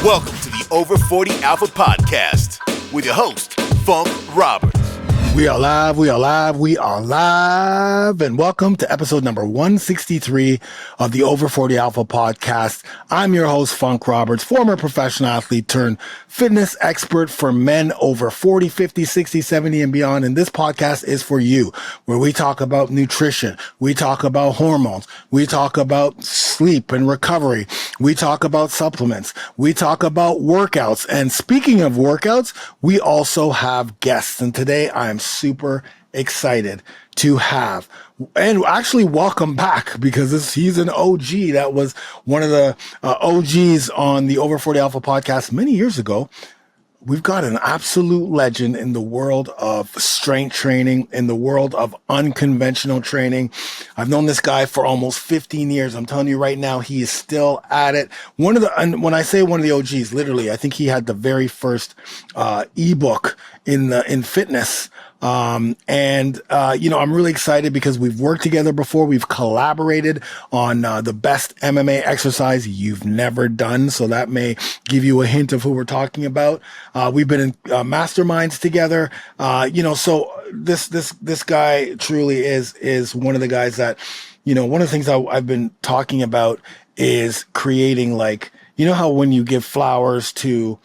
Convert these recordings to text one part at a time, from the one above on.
Welcome to the Over 40 Alpha Podcast with your host, Funk Roberts. We are live, and welcome to episode number 163 of the Over 40 Alpha Podcast. I'm your host, Funk Roberts, former professional athlete turned fitness expert for men over 40, 50, 60, 70, and beyond. And this podcast is for you, where we talk about nutrition, we talk about hormones, we talk about sleep and recovery, we talk about supplements, we talk about workouts. And speaking of workouts, we also have guests. And today I'm super excited to have, and actually welcome back, because he's an OG. That was one of the OGs on the Over 40 Alpha podcast many years ago. We've got an absolute legend in the world of strength training, in the world of unconventional training. I've known this guy for almost 15 years. I'm telling you right now, he is still at it. And when I say one of the OGs, literally, I think he had the very first ebook in fitness. I'm really excited because we've worked together before. We've collaborated on the best MMA exercise you've never done. So that may give you a hint of who we're talking about. We've been in masterminds together. So this guy truly is one of the guys that, one of the things I've been talking about is creating, like, how when you give flowers to,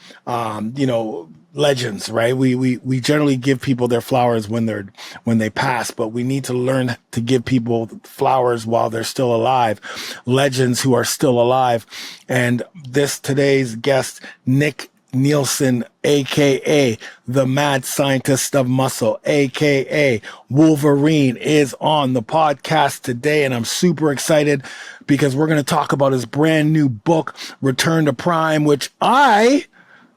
legends, right? We generally give people their flowers when they pass, but we need to learn to give people flowers while they're still alive. Legends who are still alive. And today's guest, Nick Nilsson, aka the mad scientist of muscle, aka Wolverine, is on the podcast today. And I'm super excited because we're going to talk about his brand new book, Return to Prime, which I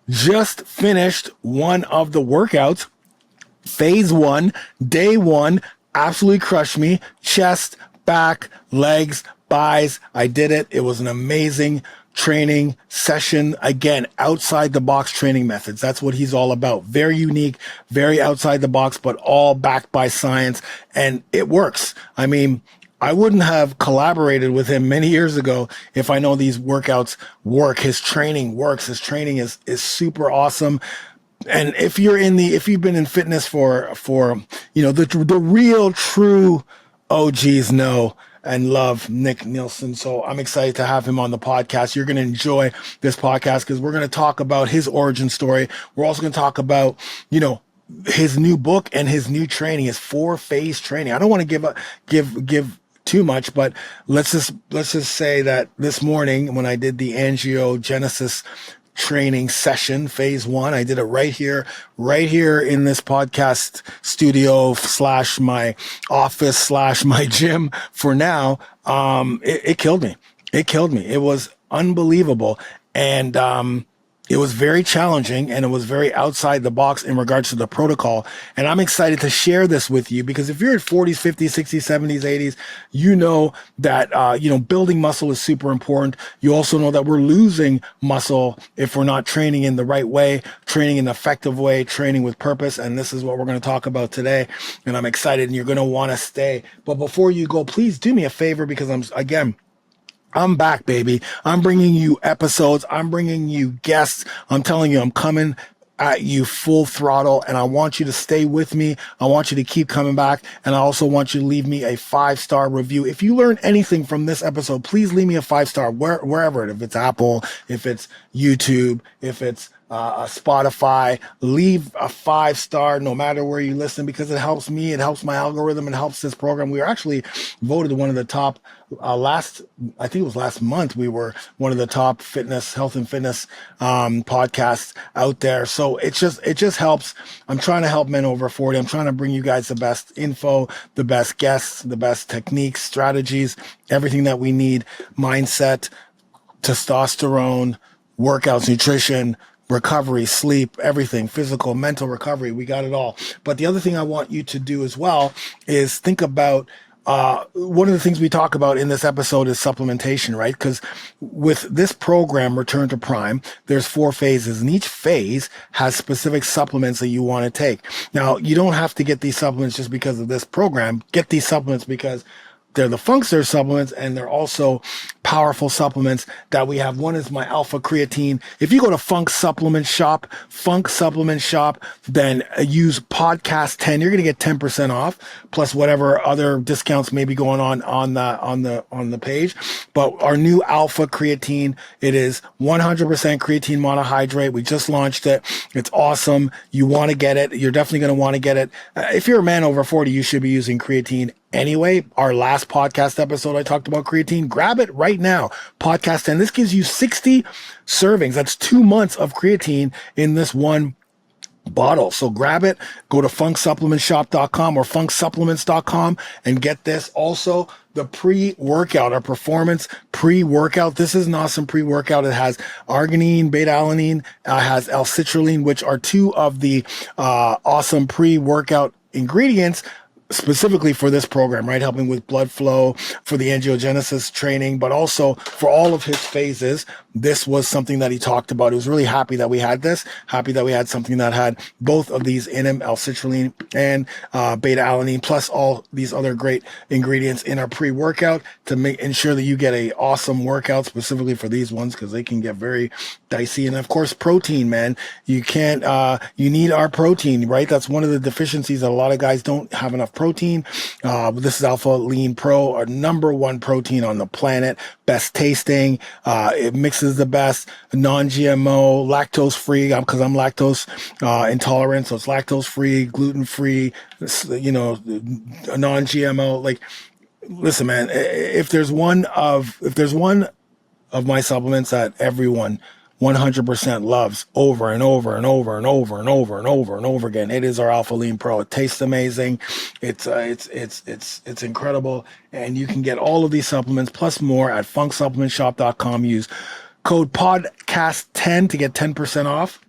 just finished one of the workouts. Phase 1, day 1, absolutely crushed me. Chest, back, legs, thighs. I did it. It was an amazing training session. Again, outside the box training methods. That's what he's all about. Very unique, very outside the box, but all backed by science. And it works. I mean, I wouldn't have collaborated with him many years ago if I know these workouts work. His training works. His training is super awesome. And if you've been in fitness for the real true OGs know and love Nick Nilsson. So I'm excited to have him on the podcast. You're going to enjoy this podcast because we're going to talk about his origin story. We're also going to talk about, his new book and his new training, his 4-phase training. I don't want to give too much, but let's just say that this morning when I did the Angiogenesis training session, phase 1, I did it right here in this podcast studio / my office / my gym for now. It killed me. It was unbelievable. And, it was very challenging and it was very outside the box in regards to the protocol. And I'm excited to share this with you because if you're at 40s, 50s, 60s, 70s, 80s, you know that, building muscle is super important. You also know that we're losing muscle if we're not training in the right way, training in an effective way, training with purpose. And this is what we're going to talk about today. And I'm excited and you're going to want to stay. But before you go, please do me a favor because I'm back, baby. I'm bringing you episodes. I'm bringing you guests. I'm telling you, I'm coming at you full throttle and I want you to stay with me. I want you to keep coming back. And I also want you to leave me a 5-star review. If you learn anything from this episode, please leave me a 5-star wherever, if it's Apple, if it's YouTube, if it's Spotify, leave a 5-star no matter where you listen because it helps me, it helps my algorithm, it helps this program. We were actually voted one of the top I think it was last month, we were one of the top health and fitness podcasts out there. So it just helps. I'm trying to help men over 40. I'm trying to bring you guys the best info, the best guests, the best techniques, strategies, everything that we need, mindset, testosterone, workouts, nutrition, recovery, sleep, everything, physical, mental recovery. We got it all. But the other thing I want you to do as well is think about one of the things we talk about in this episode is supplementation, right? Because with this program, Return to Prime, there's 4 phases and each phase has specific supplements that you want to take. Now, you don't have to get these supplements just because of this program. Get these supplements because they're the Funkster supplements, and they're also powerful supplements that we have. One is my alpha creatine. If you go to Funk Supplement Shop, then use podcast 10. You're going to get 10% off, plus whatever other discounts may be going on the page. But our new alpha creatine, it is 100% creatine monohydrate. We just launched it. It's awesome. You want to get it. You're definitely going to want to get it. If you're a man over 40, you should be using creatine anyway. Our last podcast episode, I talked about creatine. Grab it right now. Podcast 10. This gives you 60 servings. That's 2 months of creatine in this one bottle. So grab it, go to funksupplementshop.com or funksupplements.com and get this. Also, the pre-workout, our performance pre-workout. This is an awesome pre-workout. It has arginine, beta-alanine, has L-citrulline, which are two of the awesome pre-workout ingredients specifically for this program, right? Helping with blood flow, for the angiogenesis training, but also for all of his phases. This was something that he talked about. He was really happy that we had this, happy that we had something that had both of these in him, L-citrulline and beta-alanine, plus all these other great ingredients in our pre-workout to ensure that you get a awesome workout specifically for these ones, because they can get very dicey. And of course, protein, man. You need our protein, right? That's one of the deficiencies that a lot of guys don't have enough protein. This is Alpha Lean Pro, our number one protein on the planet, best tasting. It mixes the best, non-GMO, lactose free, because I'm lactose intolerant. So it's lactose free, gluten free, non-GMO. Like, listen, man, if there's one of my supplements that everyone 100% loves over and over and over and over and over and over and over again, it is our Alpha Lean Pro. It tastes amazing. It's incredible. And you can get all of these supplements plus more at funksupplementshop.com. Use code podcast10 to get 10% off.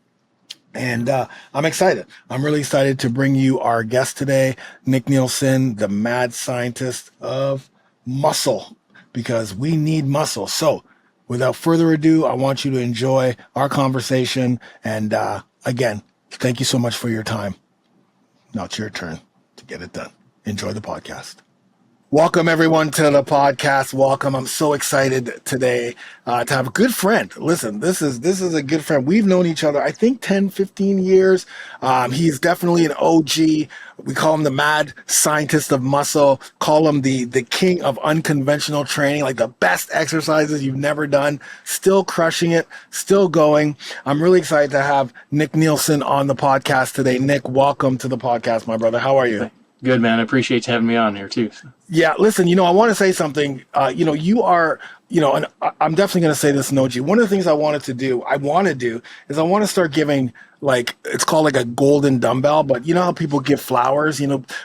And I'm excited. I'm really excited to bring you our guest today, Nick Nilsson, the mad scientist of muscle, because we need muscle. So without further ado, I want you to enjoy our conversation. And again, thank you so much for your time. Now it's your turn to get it done. Enjoy the podcast. Welcome, everyone, to the podcast. Welcome. I'm so excited today to have a good friend. Listen, this is a good friend. We've known each other, I think, 10, 15 years. He's definitely an OG. We call him the mad scientist of muscle, call him the king of unconventional training, like the best exercises you've never done, still crushing it, still going. I'm really excited to have Nick Nilsson on the podcast today. Nick, welcome to the podcast, my brother. How are you? Good, man. I appreciate you having me on here too. Yeah, listen, I want to say something. You are, and I'm definitely going to say this, Noji. One of the things I want to do is I want to start giving, like, it's called like a golden dumbbell, but you know how people give flowers,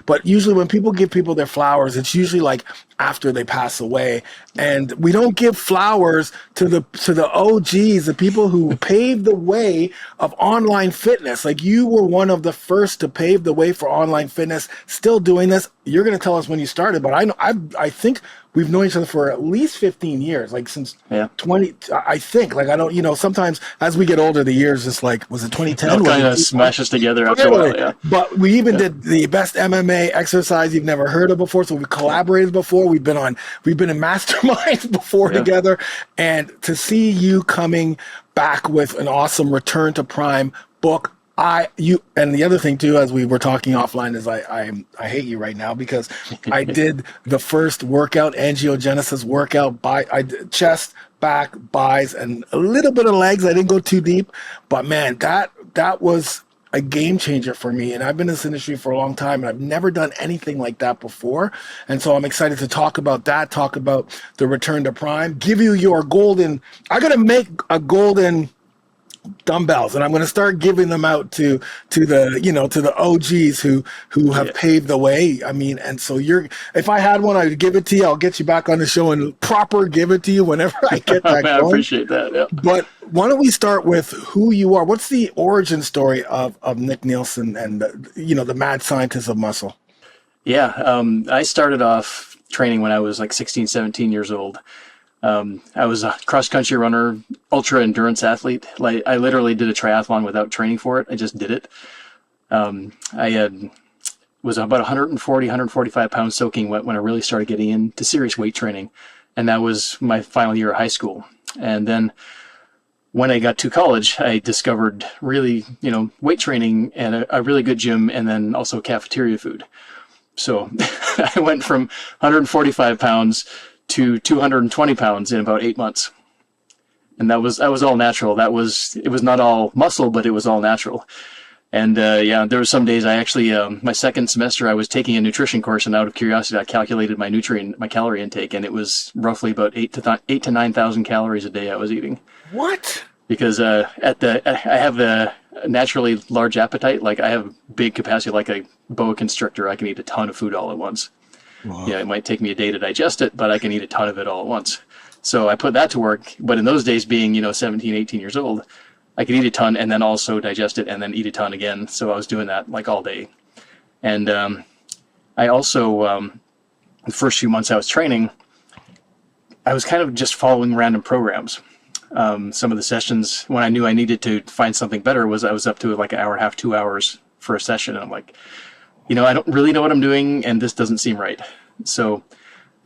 but usually when people give people their flowers, it's usually like after they pass away. And we don't give flowers to the OGs, the people who paved the way of online fitness. Like, you were one of the first to pave the way for online fitness, still doing this. You're going to tell us when you started, but I think we've known each other for at least 15 years, like since 20, I think. Like, I don't, sometimes as we get older, the years just like, was it 2010? It kind of smashes together after a while, yeah. But we even did the best MMA exercise you've never heard of before. So we collaborated before. We've been in masterminds before together. And to see you coming back with an awesome Return to Prime book, and the other thing too, as we were talking offline, is I hate you right now because I did the first workout, angiogenesis workout, I did chest, back, buys, and a little bit of legs. I didn't go too deep, but man, that was a game changer for me. And I've been in this industry for a long time, and I've never done anything like that before. And so I'm excited to talk about that, talk about the Return to Prime, give you your golden. I got to make a golden dumbbells, and I'm going to start giving them out to the OGs who have paved the way. I mean, and so if I had one, I'd give it to you. I'll get you back on the show and give it to you whenever I get that going. I appreciate that. Yeah. But why don't we start with who you are? What's the origin story of Nick Nilsson and the mad scientist of muscle? Yeah. I started off training when I was like 16, 17 years old. I was a cross-country runner, ultra-endurance athlete. Like, I literally did a triathlon without training for it. I just did it. I had was about 140, 145 pounds soaking wet when I really started getting into serious weight training. And that was my final year of high school. And then when I got to college, I discovered really, weight training and a really good gym, and then also cafeteria food. So I went from 145 pounds to 220 pounds in about 8 months. And that was all natural. It was not all muscle, but it was all natural. And there were some days I actually, my second semester, I was taking a nutrition course, and out of curiosity, I calculated my calorie intake, and it was roughly about 8 to 9,000 calories a day I was eating. What? Because I have a naturally large appetite. Like, I have big capacity, like a boa constrictor. I can eat a ton of food all at once. Wow. Yeah, it might take me a day to digest it, but I can eat a ton of it all at once. So I put that to work. But in those days, being 17, 18 years old, I could eat a ton and then also digest it and then eat a ton again. So I was doing that like all day. And I also, the first few months I was training, I was kind of just following random programs. Some of the sessions, when I knew I needed to find something better, I was up to like an hour and a half, 2 hours for a session. And I'm like, I don't really know what I'm doing, and this doesn't seem right. So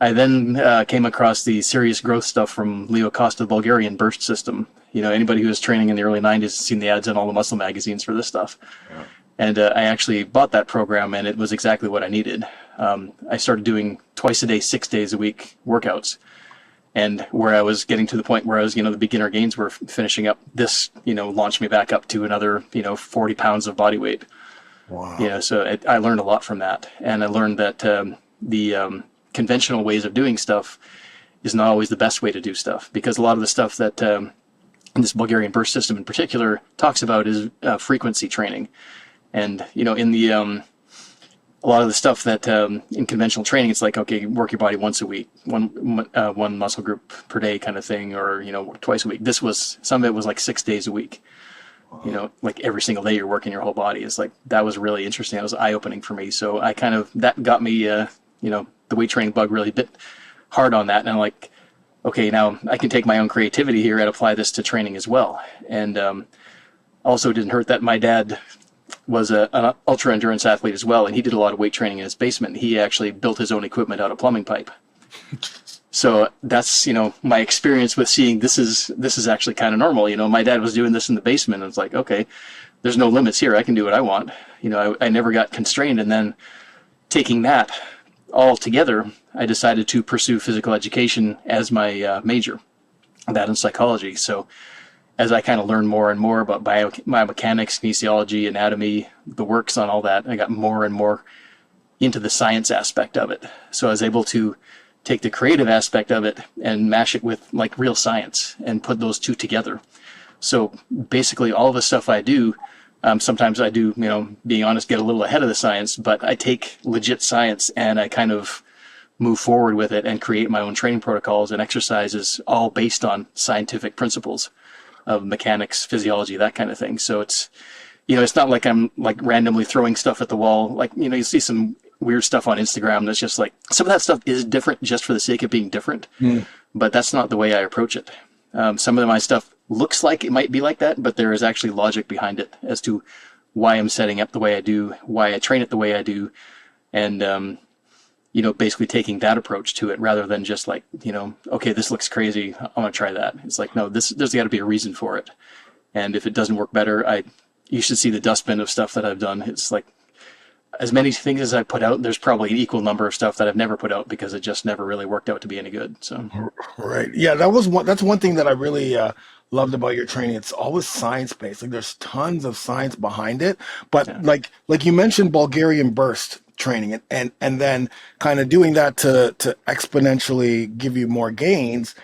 I then came across the serious growth stuff from Leo Costa, the Bulgarian burst system. Anybody who was training in the early 90s has seen the ads in all the muscle magazines for this stuff. Yeah. And I actually bought that program, and it was exactly what I needed. I started doing twice a day, 6 days a week workouts. And where I was getting to the point where I was, the beginner gains were finishing up, this, launched me back up to another, 40 pounds of body weight. Wow. So I learned a lot from that. And I learned that the conventional ways of doing stuff is not always the best way to do stuff, because a lot of the stuff that this Bulgarian burst system in particular talks about is frequency training. And, in the a lot of the stuff that in conventional training, it's like, okay, work your body once a week, one muscle group per day kind of thing, or, twice a week. Some of it was like 6 days a week. Wow. Like every single day you're working your whole body. It's like, that was really interesting. That was eye-opening for me. So that got me, the weight training bug really bit hard on that. And I'm like, okay, now I can take my own creativity here and apply this to training as well. And also, it didn't hurt that my dad was an ultra endurance athlete as well, and he did a lot of weight training in his basement. He actually built his own equipment out of plumbing pipe. So that's my experience with seeing this is actually kind of normal. My dad was doing this in the basement, and it's like, okay, there's no limits here. I can do what I want. I never got constrained. And then taking that all together, I decided to pursue physical education as my major, that in psychology. So as I kind of learned more and more about biomechanics, kinesiology, anatomy, the works on all that, I got more and more into the science aspect of it. So I was able to take the creative aspect of it and mash it with like real science and put those two together. So basically all the stuff I do, sometimes I do, being honest, get a little ahead of the science, but I take legit science and I kind of move forward with it and create my own training protocols and exercises, all based on scientific principles of mechanics, physiology, that kind of thing. So it's, it's not like I'm like randomly throwing stuff at the wall. Like, you see some weird stuff on Instagram that's just like, some of that stuff is different just for the sake of being different, but that's not the way I approach it. Some of my stuff looks like it might be like that, but there is actually logic behind it as to why I'm setting up the way I do, why I train it the way I do, and basically taking that approach to it rather than just like, okay, this looks crazy, I want to try that. It's like, no, there's got to be a reason for it. And if it doesn't work better, you should see the dustbin of stuff that I've done. It's like, as many things as I put out, there's probably an equal number of stuff that I've never put out because it just never really worked out to be any good. So, right. Yeah, that's one thing that I really loved about your training. It's always science-based. Like, there's tons of science behind it. But yeah, like you mentioned, Bulgarian burst training and then kind of doing that to exponentially give you more gains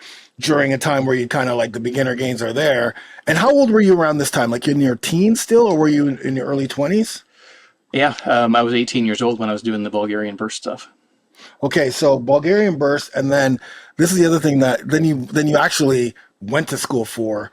during a time where you kind of like the beginner gains are there. And how old were you around this time? Like in your teens still, or were you in your early 20s? Yeah, I was 18 years old when I was doing the Bulgarian burst stuff. Okay, so Bulgarian burst, and then this is the other thing that then you actually went to school for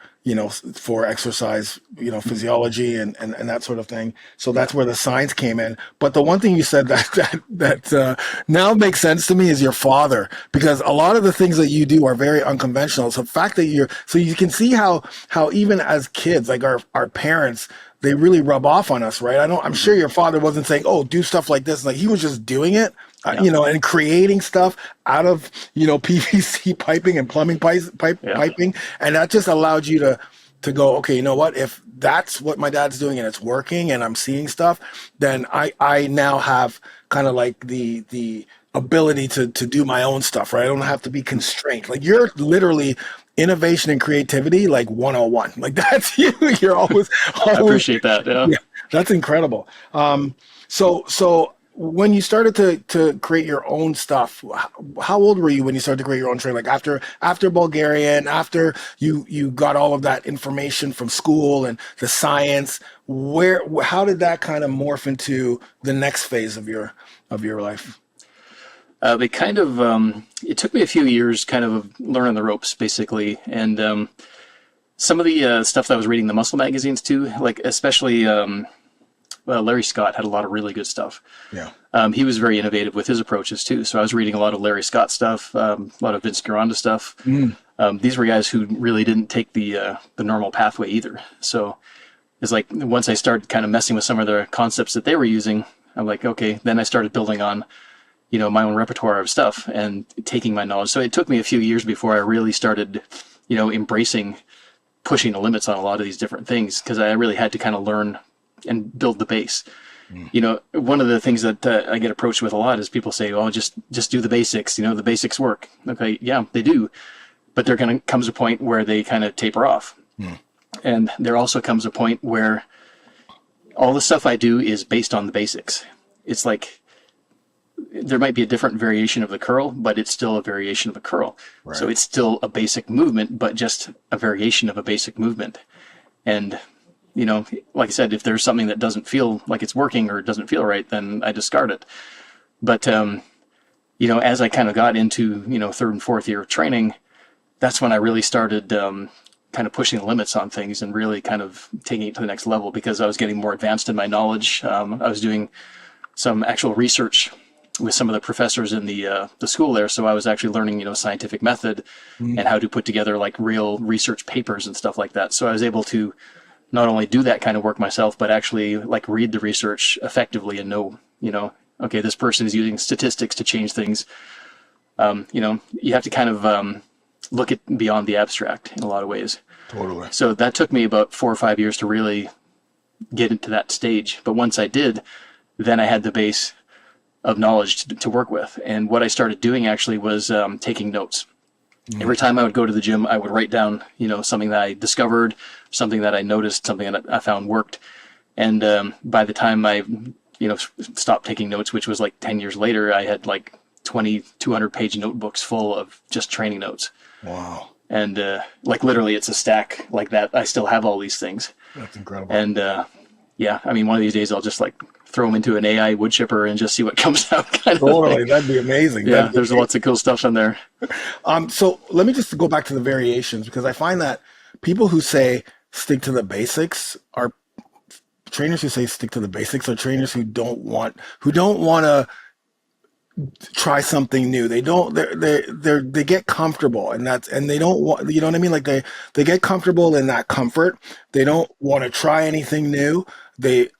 for exercise, physiology and that sort of thing. So that's where the science came in. But the one thing you said that now makes sense to me is your father, because a lot of the things that you do are very unconventional. So the fact that so you can see how even as kids, like our parents, they really rub off on us, right? I'm sure your father wasn't saying, "Oh, do stuff like this." Like he was just doing it, and creating stuff out of, PVC piping and plumbing piping. And that just allowed you to go, okay, you know what? If that's what my dad's doing and it's working and I'm seeing stuff, then I now have kind of like the ability to do my own stuff, right? I don't have to be constrained. Like you're literally innovation and creativity, like 101. Like that's you. You're always I appreciate that. Yeah. That's incredible. So when you started to create your own stuff, how old were you when you started to create your own training? Like after Bulgarian, after you got all of that information from school and the science, how did that kind of morph into the next phase of your life? They kind of, it took me a few years kind of learning the ropes, basically. And some of the stuff that I was reading, the muscle magazines too, like especially Larry Scott had a lot of really good stuff. Yeah. He was very innovative with his approaches too. So I was reading a lot of Larry Scott stuff, a lot of Vince Gironda stuff. These were guys who really didn't take the normal pathway either. So it's like once I started kind of messing with some of the concepts that they were using, I'm like, okay, then I started building on my own repertoire of stuff and taking my knowledge. So it took me a few years before I really started, embracing pushing the limits on a lot of these different things, because I really had to kind of learn and build the base. One of the things that I get approached with a lot is people say, "Oh, just do the basics. The basics work." Okay, yeah, they do, but there comes a point where they kind of taper off, and there also comes a point where all the stuff I do is based on the basics. It's like there might be a different variation of the curl, but it's still a variation of a curl. Right. So it's still a basic movement, but just a variation of a basic movement. And, like I said, if there's something that doesn't feel like it's working or doesn't feel right, then I discard it. But, as I kind of got into, third and fourth year of training, that's when I really started kind of pushing the limits on things and really kind of taking it to the next level, because I was getting more advanced in my knowledge. I was doing some actual research with some of the professors in the school there. So I was actually learning, scientific method and how to put together like real research papers and stuff like that. So I was able to not only do that kind of work myself, but actually like read the research effectively and know, okay, this person is using statistics to change things. You have to kind of look at beyond the abstract in a lot of ways. Totally. So that took me about 4 or 5 years to really get into that stage. But once I did, then I had the base of knowledge to work with. And what I started doing actually was taking notes. Every time I would go to the gym, I would write down, something that I discovered, something that I noticed, something that I found worked. And by the time I, stopped taking notes, which was like 10 years later, I had like 200-page notebooks full of just training notes. Wow. And like literally it's a stack like that. I still have all these things. That's incredible. And one of these days I'll just like throw them into an AI wood chipper and just see what comes out. Totally, that'd be amazing. Yeah, there's lots of cool stuff on there. So let me just go back to the variations, because I find that people who say stick to the basics are trainers who say stick to the basics are trainers who don't want to try something new. They get comfortable, and they don't want, you know what I mean? Like they get comfortable in that comfort. They don't want to try anything new.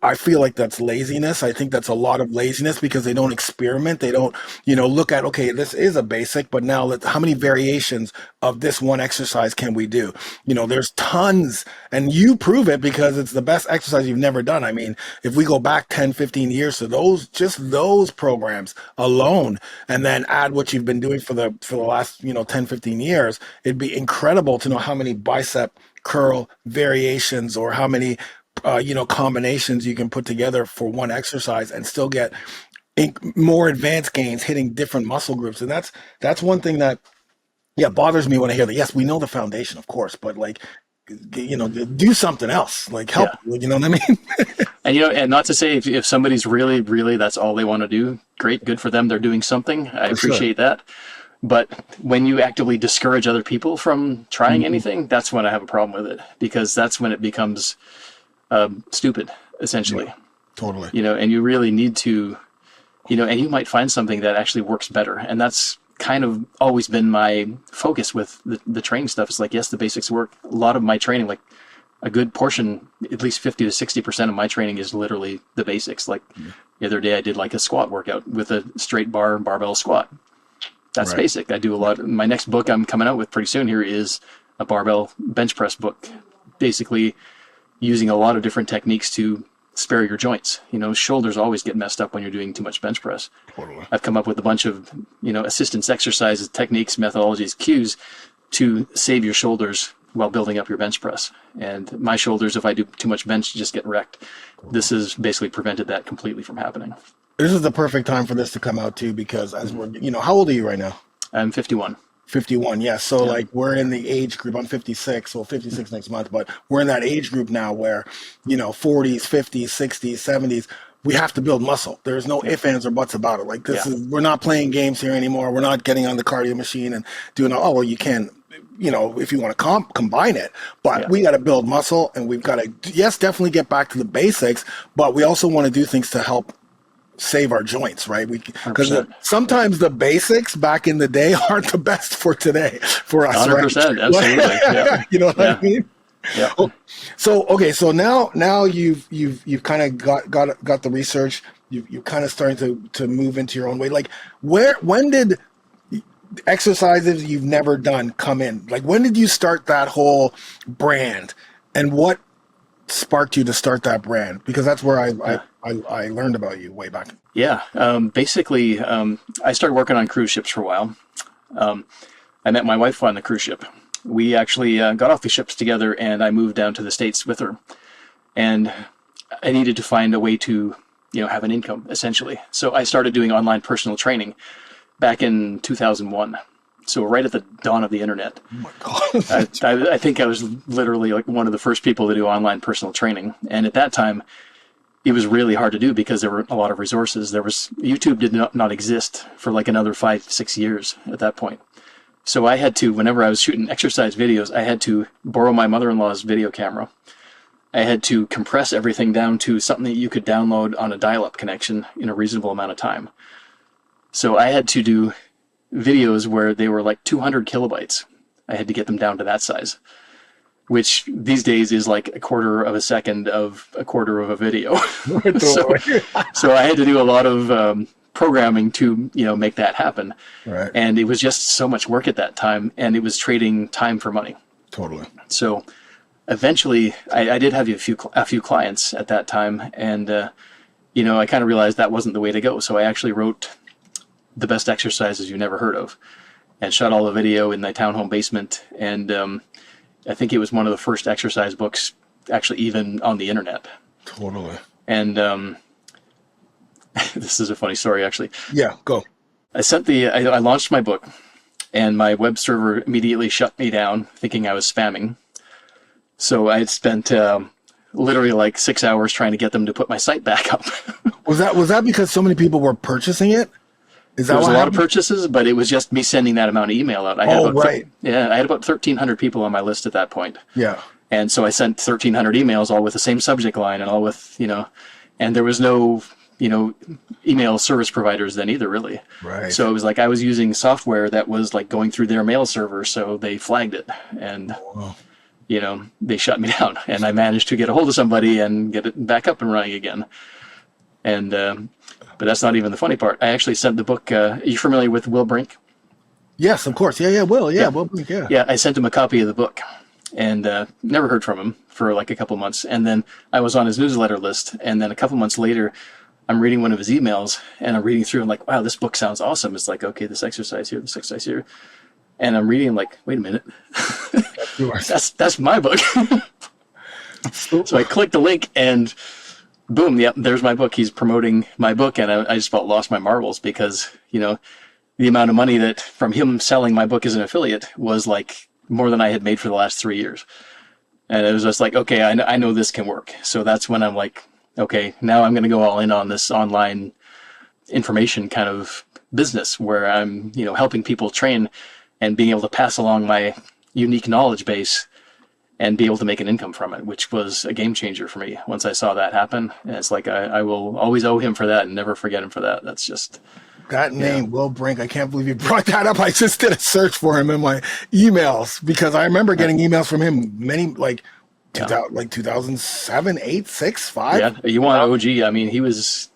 I feel like that's laziness. I think that's a lot of laziness, because they don't experiment. They don't, look at, okay, this is a basic, but now how many variations of this one exercise can we do? There's tons, and you prove it because it's the best exercise you've never done. I mean, if we go back 10, 15 years to those programs alone, and then add what you've been doing for the last, 10, 15 years, it'd be incredible to know how many bicep curl variations or how many combinations you can put together for one exercise and still get more advanced gains hitting different muscle groups. And that's one thing that bothers me when I hear that. Yes, we know the foundation, of course, but like, do something else, like help. Yeah. You know what I mean? And and not to say if somebody's really, really that's all they want to do, great, good for them. They're doing something. I appreciate that. But when you actively discourage other people from trying anything, that's when I have a problem with it, because that's when it becomes stupid, essentially. Yeah, totally. And you really need to, and you might find something that actually works better. And that's kind of always been my focus with the training stuff. It's like, yes, the basics work. A lot of my training, like a good portion, at least 50 to 60% of my training is literally the basics. Like the other day I did like a squat workout with a straight barbell squat. That's basic. I do a lot. My next book I'm coming out with pretty soon here is a barbell bench press book, basically using a lot of different techniques to spare your joints. Shoulders always get messed up when you're doing too much bench press. Totally. I've come up with a bunch of, assistance exercises, techniques, methodologies, cues to save your shoulders while building up your bench press. And my shoulders, if I do too much bench, just get wrecked. This has basically prevented that completely from happening. This is the perfect time for this to come out too, because as we're, how old are you right now? I'm 51. 51, yeah. So like we're in the age group. I'm 56, well 56 next month, but we're in that age group now where, 40s, 50s, 60s, 70s, we have to build muscle. There's no ifs, ands, or buts about it. Like we're not playing games here anymore. We're not getting on the cardio machine and doing, you can, if you want to combine it, but we got to build muscle, and we've got to, definitely get back to the basics, but we also want to do things to help save our joints, right? Because sometimes the basics back in the day aren't the best for today for us. 100%, right? absolutely. Yeah. You know what I mean? Yeah. So now you've kind of got the research. You're kind of starting to move into your own way. Like when did exercises you've never done come in? Like when did you start that whole brand, and what sparked you to start that brand? Because that's where I learned about you way back. Yeah. Basically, I started working on cruise ships for a while. I met my wife on the cruise ship. We actually got off the ships together, and I moved down to the States with her. And I needed to find a way to, have an income, essentially. So I started doing online personal training back in 2001. So right at the dawn of the internet. Oh my God. I think I was literally like one of the first people to do online personal training. And at that time, it was really hard to do because there were a lot of resources. YouTube did not exist for like another 5-6 years at that point. So I had to, whenever I was shooting exercise videos, I had to borrow my mother-in-law's video camera. I had to compress everything down to something that you could download on a dial-up connection in a reasonable amount of time. So I had to do videos where they were like 200 kilobytes. I had to get them down to that size, which these days is like a quarter of a second of a quarter of a video. So I had to do a lot of programming to, make that happen. Right. And it was just so much work at that time, and it was trading time for money. Totally. So eventually I did have a few clients at that time, and, I kind of realized that wasn't the way to go. So I actually wrote the best exercises you never heard of and shot all the video in my townhome basement. And I think it was one of the first exercise books actually even on the internet. Totally. And this is a funny story, actually. Yeah, go. I launched my book, and my web server immediately shut me down, thinking I was spamming. So I had spent literally like 6 hours trying to get them to put my site back up. Was that because so many people were purchasing it? There was a lot of purchases, but it was just me sending that amount of email out. I had about 1,300 people on my list at that point. Yeah. And so I sent 1,300 emails, all with the same subject line, and all with, and there was no, email service providers then either, really. Right. So it was like I was using software that was like going through their mail server, so they flagged it, and they shut me down, and I managed to get a hold of somebody and get it back up and running again. And but that's not even the funny part. I actually sent the book. Are you familiar with Will Brink? Yes, of course. Yeah, Will. Yeah, Will Brink. Yeah. Yeah, I sent him a copy of the book, and never heard from him for like a couple months. And then I was on his newsletter list, and then a couple months later, I'm reading one of his emails, and I'm reading through, and like, wow, this book sounds awesome. It's like, okay, this exercise here, and I'm reading, like, wait a minute, that's my book. So I clicked the link, and boom, yep, there's my book. He's promoting my book, and I just about lost my marbles because, the amount of money that from him selling my book as an affiliate was like more than I had made for the last 3 years. And it was just like, okay, I know this can work. So that's when I'm like, okay, now I'm going to go all in on this online information kind of business where I'm, helping people train and being able to pass along my unique knowledge base and be able to make an income from it, which was a game changer for me once I saw that happen. And it's like I will always owe him for that and never forget him for that. That's just... That name, Will Brink, I can't believe you brought that up. I just did a search for him in my emails because I remember getting emails from him many, 2007, 8, 6, 5. Yeah, you want OG. I mean, he was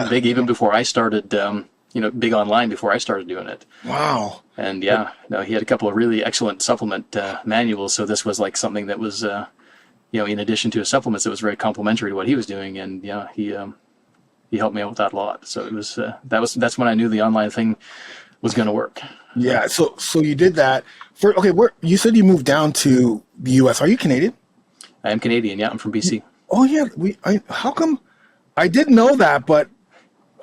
big even before I started, big online before I started doing it. Wow. And he had a couple of really excellent supplement manuals. So this was like something that was, in addition to his supplements, it was very complementary to what he was doing. And he helped me out with that a lot. So it was that's when I knew the online thing was going to work. Yeah. So you did that. You said you moved down to the U.S. Are you Canadian? I am Canadian. Yeah, I'm from BC. Oh yeah. How come? I didn't know that, but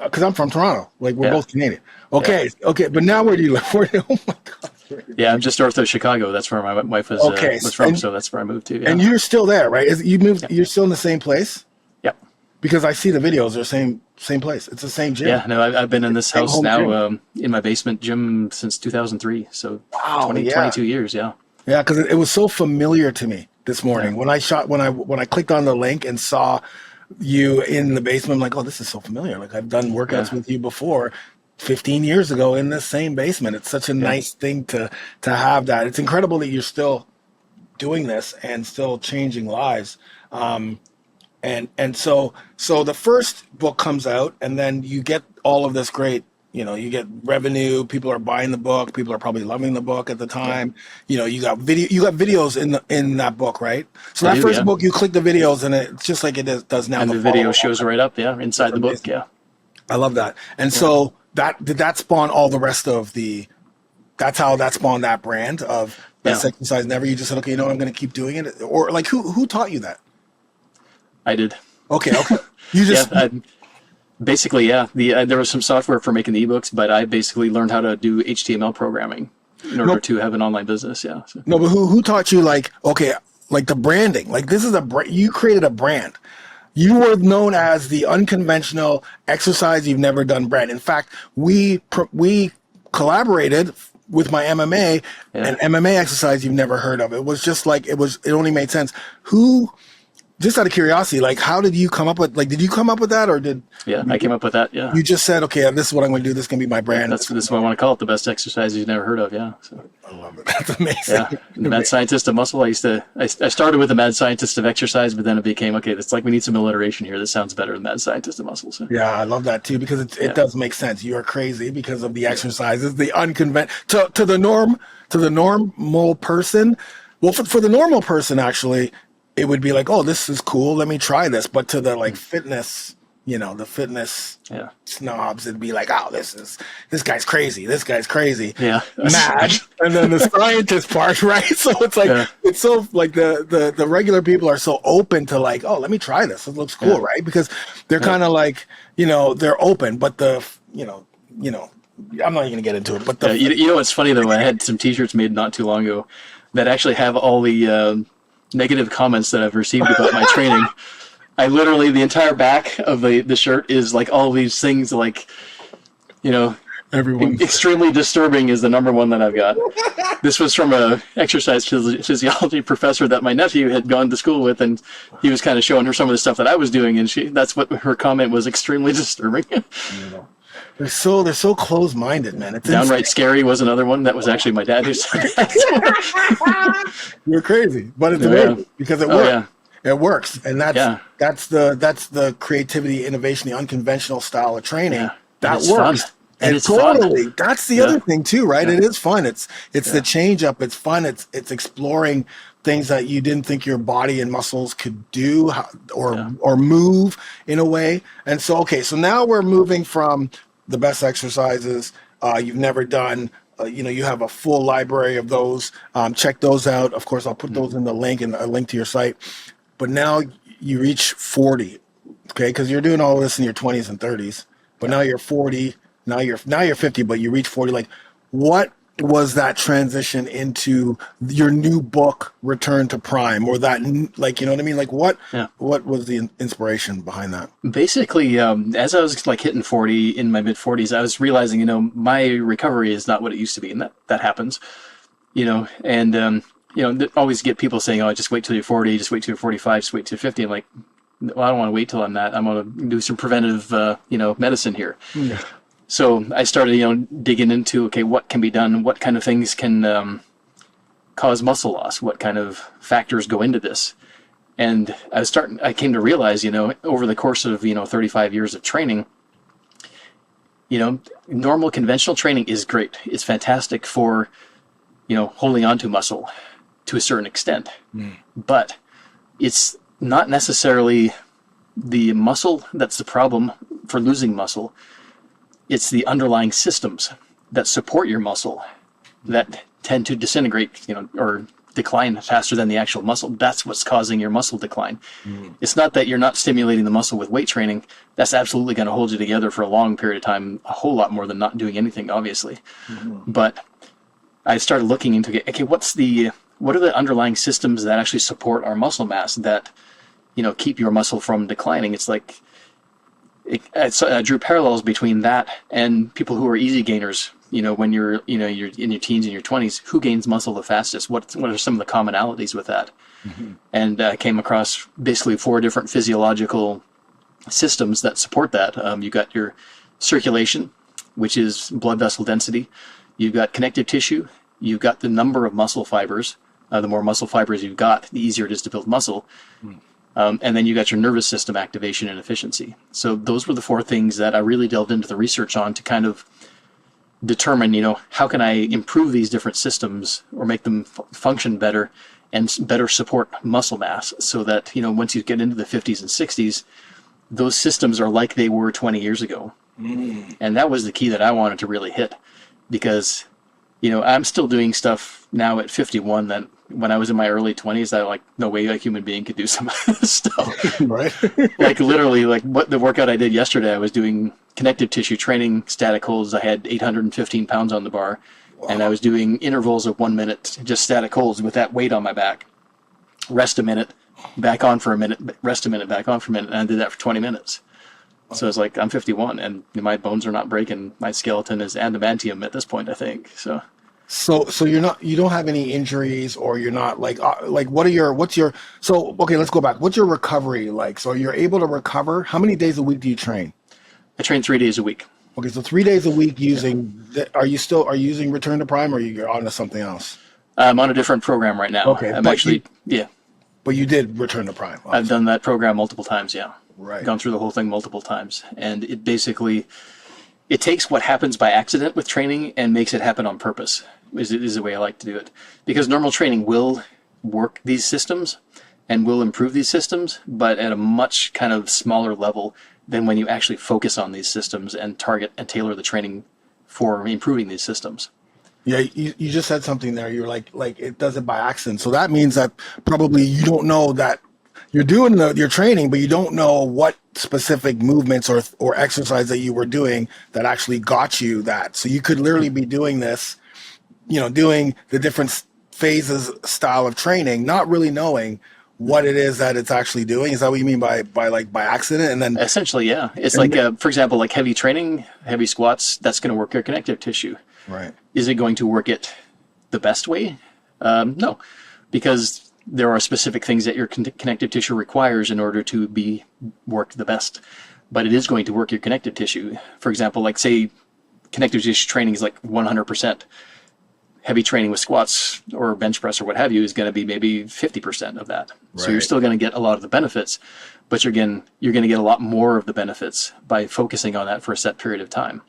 because I'm from Toronto, we're both Canadian. Okay. Yeah. Okay. But now where do you live? Oh my God. Yeah, I'm just north of Chicago. That's where my wife was from. So that's where I moved to. Yeah. And you're still there, right? You moved. Yeah. You're still in the same place. Yep. Because I see the videos, they're same place. It's the same gym. Yeah, no, I've been in this house now in my basement gym since 2003. So 22 years, yeah. Yeah, because it was so familiar to me this morning. When I clicked on the link and saw you in the basement, I'm like, oh, this is so familiar. Like I've done workouts with you before 15 years ago in this same basement. It's such a nice thing to have that. It's incredible that you're still doing this and still changing lives. And so the first book comes out and then you get all of this great, you get revenue, people are buying the book, people are probably loving the book at the time. You got videos in that book, right? So that first book, you click the videos and it's just like it does now. And the video shows right up, inside the book, yeah. I love that. And so did that spawn all the rest of that's how that spawned that brand of Best Exercise Never? You just said, okay, I'm going to keep doing it? Or like who taught you that? I did. Okay. You just basically, there was some software for making the ebooks, but I basically learned how to do HTML programming in order to have an online business. Yeah. So. No, but who taught you like the branding? Like this is you created a brand. You were known as the unconventional exercise you've never done brand. In fact, we collaborated with my MMA an MMA exercise you've never heard of. It was just like it only made sense. Just out of curiosity, like how did you come up with did you come up with that or did I came up with that, yeah. You just said, okay, this is what I'm going to do, this is going to be my brand. This is what I want to call it, the best exercise you've never heard of, yeah. So, I love it. That's amazing. Yeah. The Mad Scientist of Muscle, I started with the Mad Scientist of Exercise, but then it became, okay, it's like we need some alliteration here. This sounds better than Mad Scientist of Muscle. So. Yeah, I love that too because it does make sense. You are crazy because of the exercises, the unconventional to the normal person. Well, for the normal person, actually, it would be like, oh, this is cool. Let me try this. But to the fitness, the fitness snobs, it'd be like, oh, this guy's crazy. This guy's crazy. Yeah. Mad. And then the scientist part, right? So it's like, it's so like the regular people are so open to like, oh, let me try this. It looks cool, right? Because they're kind of like, they're open, but I'm not even going to get into it. But it's funny though. I had some t-shirts made not too long ago that actually have all the, negative comments that I've received about my training. I literally, the entire back of the shirt is like all these things like, everyone extremely disturbing is the number one that I've got. This was from a exercise physiology professor that my nephew had gone to school with, and he was kind of showing her some of the stuff that I was doing, and that's what her comment was, extremely disturbing. They're so close-minded, man. It's downright scary was another one. That was actually my dad who said that. You're crazy, but it's amazing because it works. Yeah. It works, and that's the creativity, innovation, the unconventional style of training that works. Fun. And it's totally fun. That's the other thing too, right? It is fun. It's the change up. It's fun. It's exploring things that you didn't think your body and muscles could do or move in a way. And so so now we're moving from the best exercises you've never done. You have a full library of those. Check those out. Of course, I'll put those in the link and a link to your site. But now you reach 40, okay? Because you're doing all this in your 20s and 30s. But now you're 40. Now you're 50, but you reach 40. Like, what was that transition into your new book, Return to Prime, or that, like, you know what I mean? Like, what was the inspiration behind that? Basically, as I was like hitting 40 in my mid 40s, I was realizing, my recovery is not what it used to be, and that happens, and always get people saying, "Oh, just wait till you're 40, just wait till you're 45, just wait till you're 50." I'm like, well, I don't want to wait till I'm that. I'm going to do some preventative, medicine here. Yeah. So I started, digging into, okay, what can be done? What kind of things can cause muscle loss? What kind of factors go into this? And I came to realize, over the course of, 35 years of training, normal conventional training is great. It's fantastic for, holding on to muscle to a certain extent. But it's not necessarily the muscle that's the problem for losing muscle. It's the underlying systems that support your muscle that tend to disintegrate, or decline faster than the actual muscle. That's what's causing your muscle decline. It's not that you're not stimulating the muscle with weight training. That's absolutely going to hold you together for a long period of time, a whole lot more than not doing anything, obviously. But I started looking into, okay, what are the underlying systems that actually support our muscle mass that, keep your muscle from declining? It's like, I drew parallels between that and people who are easy gainers. When you're in your teens and your 20s, who gains muscle the fastest? What are some of the commonalities with that? And I came across basically 4 different physiological systems that support that. You got your circulation, which is blood vessel density. You've got connective tissue. You've got the number of muscle fibers. The more muscle fibers you've got, the easier it is to build muscle. And then you got your nervous system activation and efficiency. So those were the 4 things that I really delved into the research on to kind of determine, how can I improve these different systems or make them function better and better support muscle mass so that, once you get into the 50s and 60s, those systems are like they were 20 years ago. And that was the key that I wanted to really hit because, I'm still doing stuff now at 51 that when I was in my early 20s, I like, no way a human being could do some of this stuff. Right. Like literally, like what the workout I did yesterday, I was doing connective tissue training, static holds. I had 815 pounds on the bar. Wow. And I was doing intervals of 1 minute, just static holds with that weight on my back. Rest a minute, back on for a minute, rest a minute, back on for a minute. And I did that for 20 minutes. So it's like, I'm 51 and my bones are not breaking. My skeleton is adamantium at this point, I think. So you don't have any injuries, or you're not okay, let's go back. What's your recovery like? So you're able to recover. How many days a week do you train? I train 3 days a week. Okay. So 3 days a week using, are you using Return to Prime, or you're on to something else? I'm on a different program right now. Okay. But you did Return to Prime. Awesome. I've done that program multiple times. Yeah. Right. Gone through the whole thing multiple times. And it basically, it takes what happens by accident with training and makes it happen on purpose, is the way I like to do it. Because normal training will work these systems and will improve these systems, but at a much kind of smaller level than when you actually focus on these systems and target and tailor the training for improving these systems. Yeah, you just said something there. You're like it does it by accident. So that means that probably you don't know that you're doing your training, but you don't know what specific movements or exercise that you were doing that actually got you that. So you could literally be doing this, doing the different phases style of training, not really knowing what it is that it's actually doing. Is that what you mean by accident? And then essentially, yeah, it's like for example, like heavy training, heavy squats. That's going to work your connective tissue. Right. Is it going to work it the best way? No, because there are specific things that your connective tissue requires in order to be worked the best. But it is going to work your connective tissue. For example, like say connective tissue training is like 100%. Heavy training with squats or bench press or what have you is going to be maybe 50% of that. Right. So you're still going to get a lot of the benefits, but you're going to get a lot more of the benefits by focusing on that for a set period of time.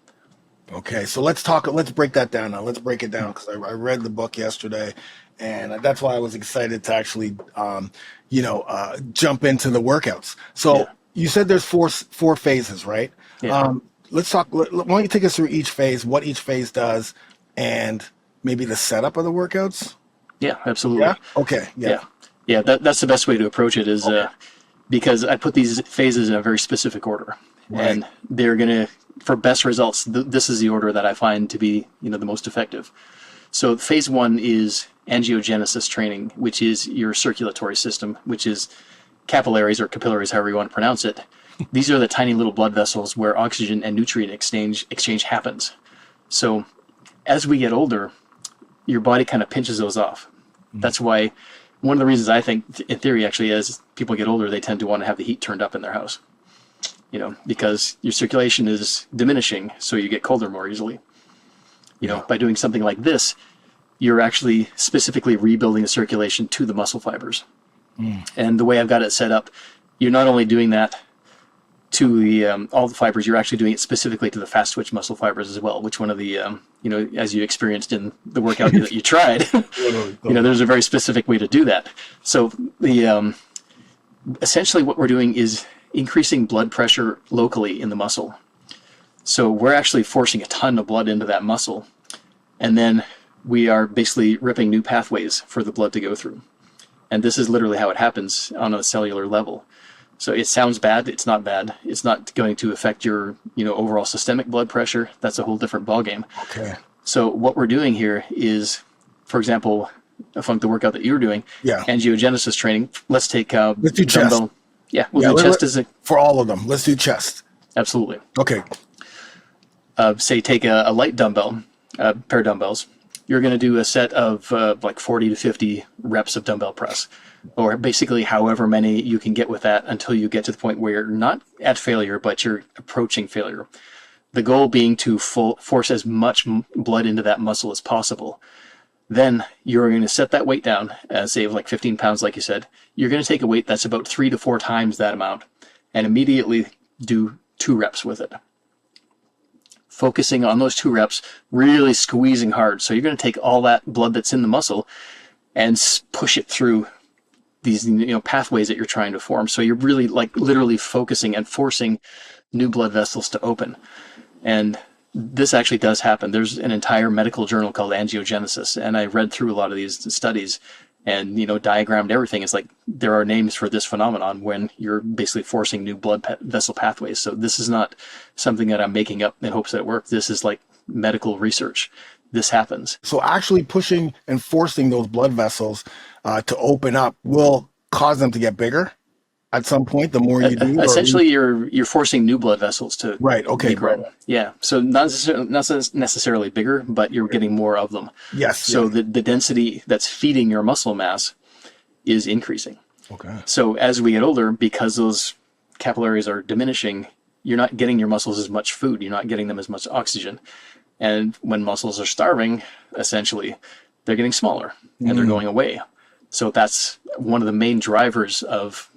Okay, so let's break that down now. Let's break it down because I read the book yesterday, and that's why I was excited to actually, jump into the workouts. So You said there's four phases, right? Yeah. Let's talk. Why don't you take us through each phase, what each phase does, and maybe the setup of the workouts? Yeah, absolutely. Yeah. Okay. Yeah. That's the best way to approach it is because I put these phases in a very specific order, right. And they're gonna. For best results, this is the order that I find to be, the most effective. So phase one is angiogenesis training, which is your circulatory system, which is capillaries or capillaries, however you want to pronounce it. These are the tiny little blood vessels where oxygen and nutrient exchange happens. So as we get older, your body kind of pinches those off. That's why one of the reasons I think, in theory, actually, as people get older, they tend to want to have the heat turned up in their house. You know, because your circulation is diminishing, so you get colder more easily. You know, by doing something like this, you're actually specifically rebuilding the circulation to the muscle fibers. And the way I've got it set up, you're not only doing that to the all the fibers, you're actually doing it specifically to the fast twitch muscle fibers as well, which one of the, you know, as you experienced in the workout that you tried, you know, there's a very specific way to do that. So the essentially what we're doing is increasing blood pressure locally in the muscle. So we're actually forcing a ton of blood into that muscle, and then we are basically ripping new pathways for the blood to go through. And this is literally how it happens on a cellular level. So it sounds bad. It's not bad. It's not going to affect your, you know, overall systemic blood pressure. That's a whole different ballgame. Okay. So what we're doing here is, for example, the workout that you were doing, angiogenesis training. Let's take let's do dumbbell. Chest. Yeah, we'll do chest as a for all of them. Let's do chest. Absolutely. Okay. Say take a light dumbbell, pair of dumbbells. You're going to do a set of like 40 to 50 reps of dumbbell press, or basically however many you can get with that until you get to the point where you're not at failure, but you're approaching failure. The goal being to force as much blood into that muscle as possible. Then you're going to set that weight down, say like 15 pounds, like you said. You're going to take a weight that's about 3 to 4 times that amount and immediately do 2 reps with it. Focusing on those 2 reps, really squeezing hard. So you're going to take all that blood that's in the muscle and push it through these, you know, pathways that you're trying to form. So you're really like literally focusing and forcing new blood vessels to open. And this actually does happen. There's an entire medical journal called Angiogenesis, and I read through a lot of these studies and, you know, diagrammed everything. It's like there are names for this phenomenon when you're basically forcing new blood vessel pathways. So this is not something that I'm making up in hopes that it works. This is like medical research. This happens. So actually pushing and forcing those blood vessels to open up will cause them to get bigger at some point, the more you do? Essentially, you're forcing new blood vessels to be grown. Right. Yeah, so not necessarily bigger, but you're getting more of them. Yes. So the density that's feeding your muscle mass is increasing. Okay. So as we get older, because those capillaries are diminishing, you're not getting your muscles as much food. You're not getting them as much oxygen. And when muscles are starving, essentially, they're getting smaller and they're going away. So that's one of the main drivers of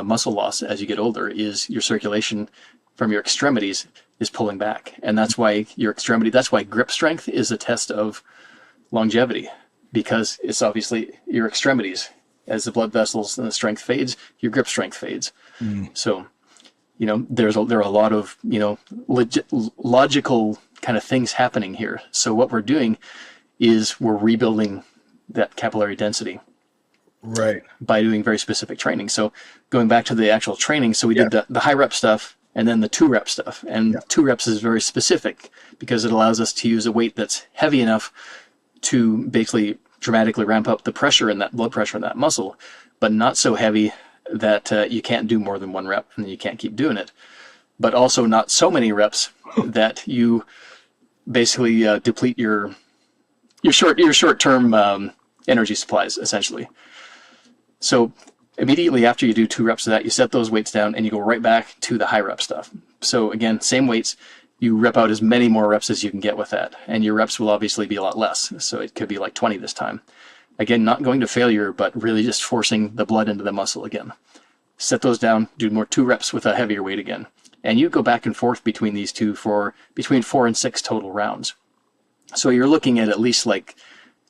muscle loss as you get older, is your circulation from your extremities is pulling back. And that's why that's why grip strength is a test of longevity, because it's obviously your extremities. As the blood vessels and the strength fades, your grip strength fades. So, you know, there are a lot of, you know, logical kind of things happening here. So what we're doing is we're rebuilding that capillary density. Right. By doing very specific training. So going back to the actual training, so we did the high rep stuff and then the 2 rep stuff. And 2 reps is very specific because it allows us to use a weight that's heavy enough to basically dramatically ramp up the pressure in that blood pressure in that muscle, but not so heavy that you can't do more than 1 rep and you can't keep doing it. But also not so many reps that you basically deplete your short-term energy supplies, essentially. So immediately after you do 2 reps of that, you set those weights down and you go right back to the high rep stuff. So again, same weights, you rep out as many more reps as you can get with that. And your reps will obviously be a lot less. So it could be like 20 this time. Again, not going to failure, but really just forcing the blood into the muscle again. Set those down, do more 2 reps with a heavier weight again. And you go back and forth between these two for between 4 and 6 total rounds. So you're looking at least like,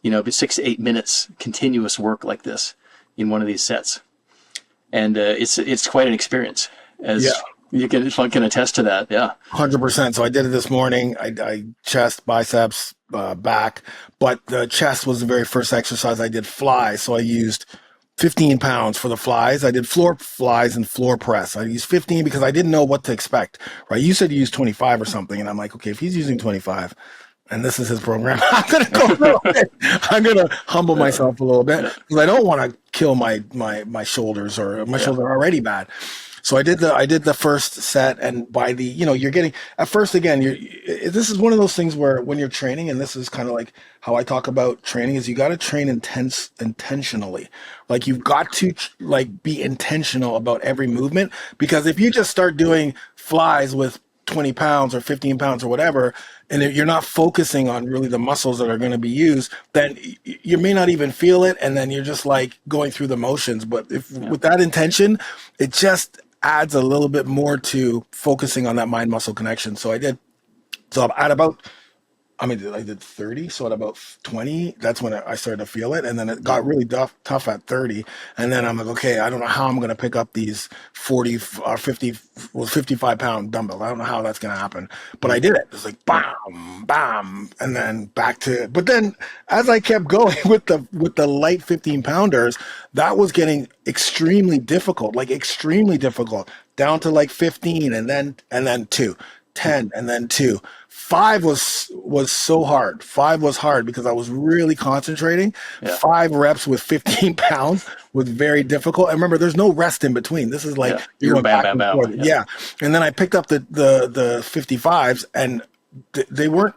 you know, 6 to 8 minutes continuous work like this in one of these sets. And it's quite an experience, as you can attest to that. Yeah. 100%. So I did it this morning. I chest, biceps, back, but the chest was the very first exercise. I did flies. So I used 15 pounds for the flies. I did floor flies and floor press. I used 15 because I didn't know what to expect, right? You said you used 25 or something. And I'm like, okay, if he's using 25, and this is his program. I'm going to go through it. I'm going to humble myself a little bit because I don't want to kill my shoulders, or my shoulders are already bad. So I did the first set, and by the, you're getting, at first, again, this is one of those things where when you're training, and this is kind of like how I talk about training, is you got to train intentionally. Like, you've got to like be intentional about every movement, because if you just start doing flies with 20 pounds or 15 pounds or whatever, and if you're not focusing on really the muscles that are going to be used, then you may not even feel it, and then you're just like going through the motions. But with that intention, it just adds a little bit more to focusing on that mind muscle connection. So I did I did 30. So at about 20, that's when I started to feel it. And then it got really tough at 30. And then I'm like, okay, I don't know how I'm going to pick up these 40 or 50, 55 pound dumbbells. I don't know how that's going to happen, but I did it. It was like, bam, bam. And then but then as I kept going with the light 15 pounders, that was getting extremely difficult, down to like 15, and then 2, 10, and then 2. 5 was so hard. 5 was hard because I was really concentrating. 5 reps with 15 pounds was very difficult. And remember, there's no rest in between. This is like you're going back and forth. Yeah. And then I picked up the 55s, and they weren't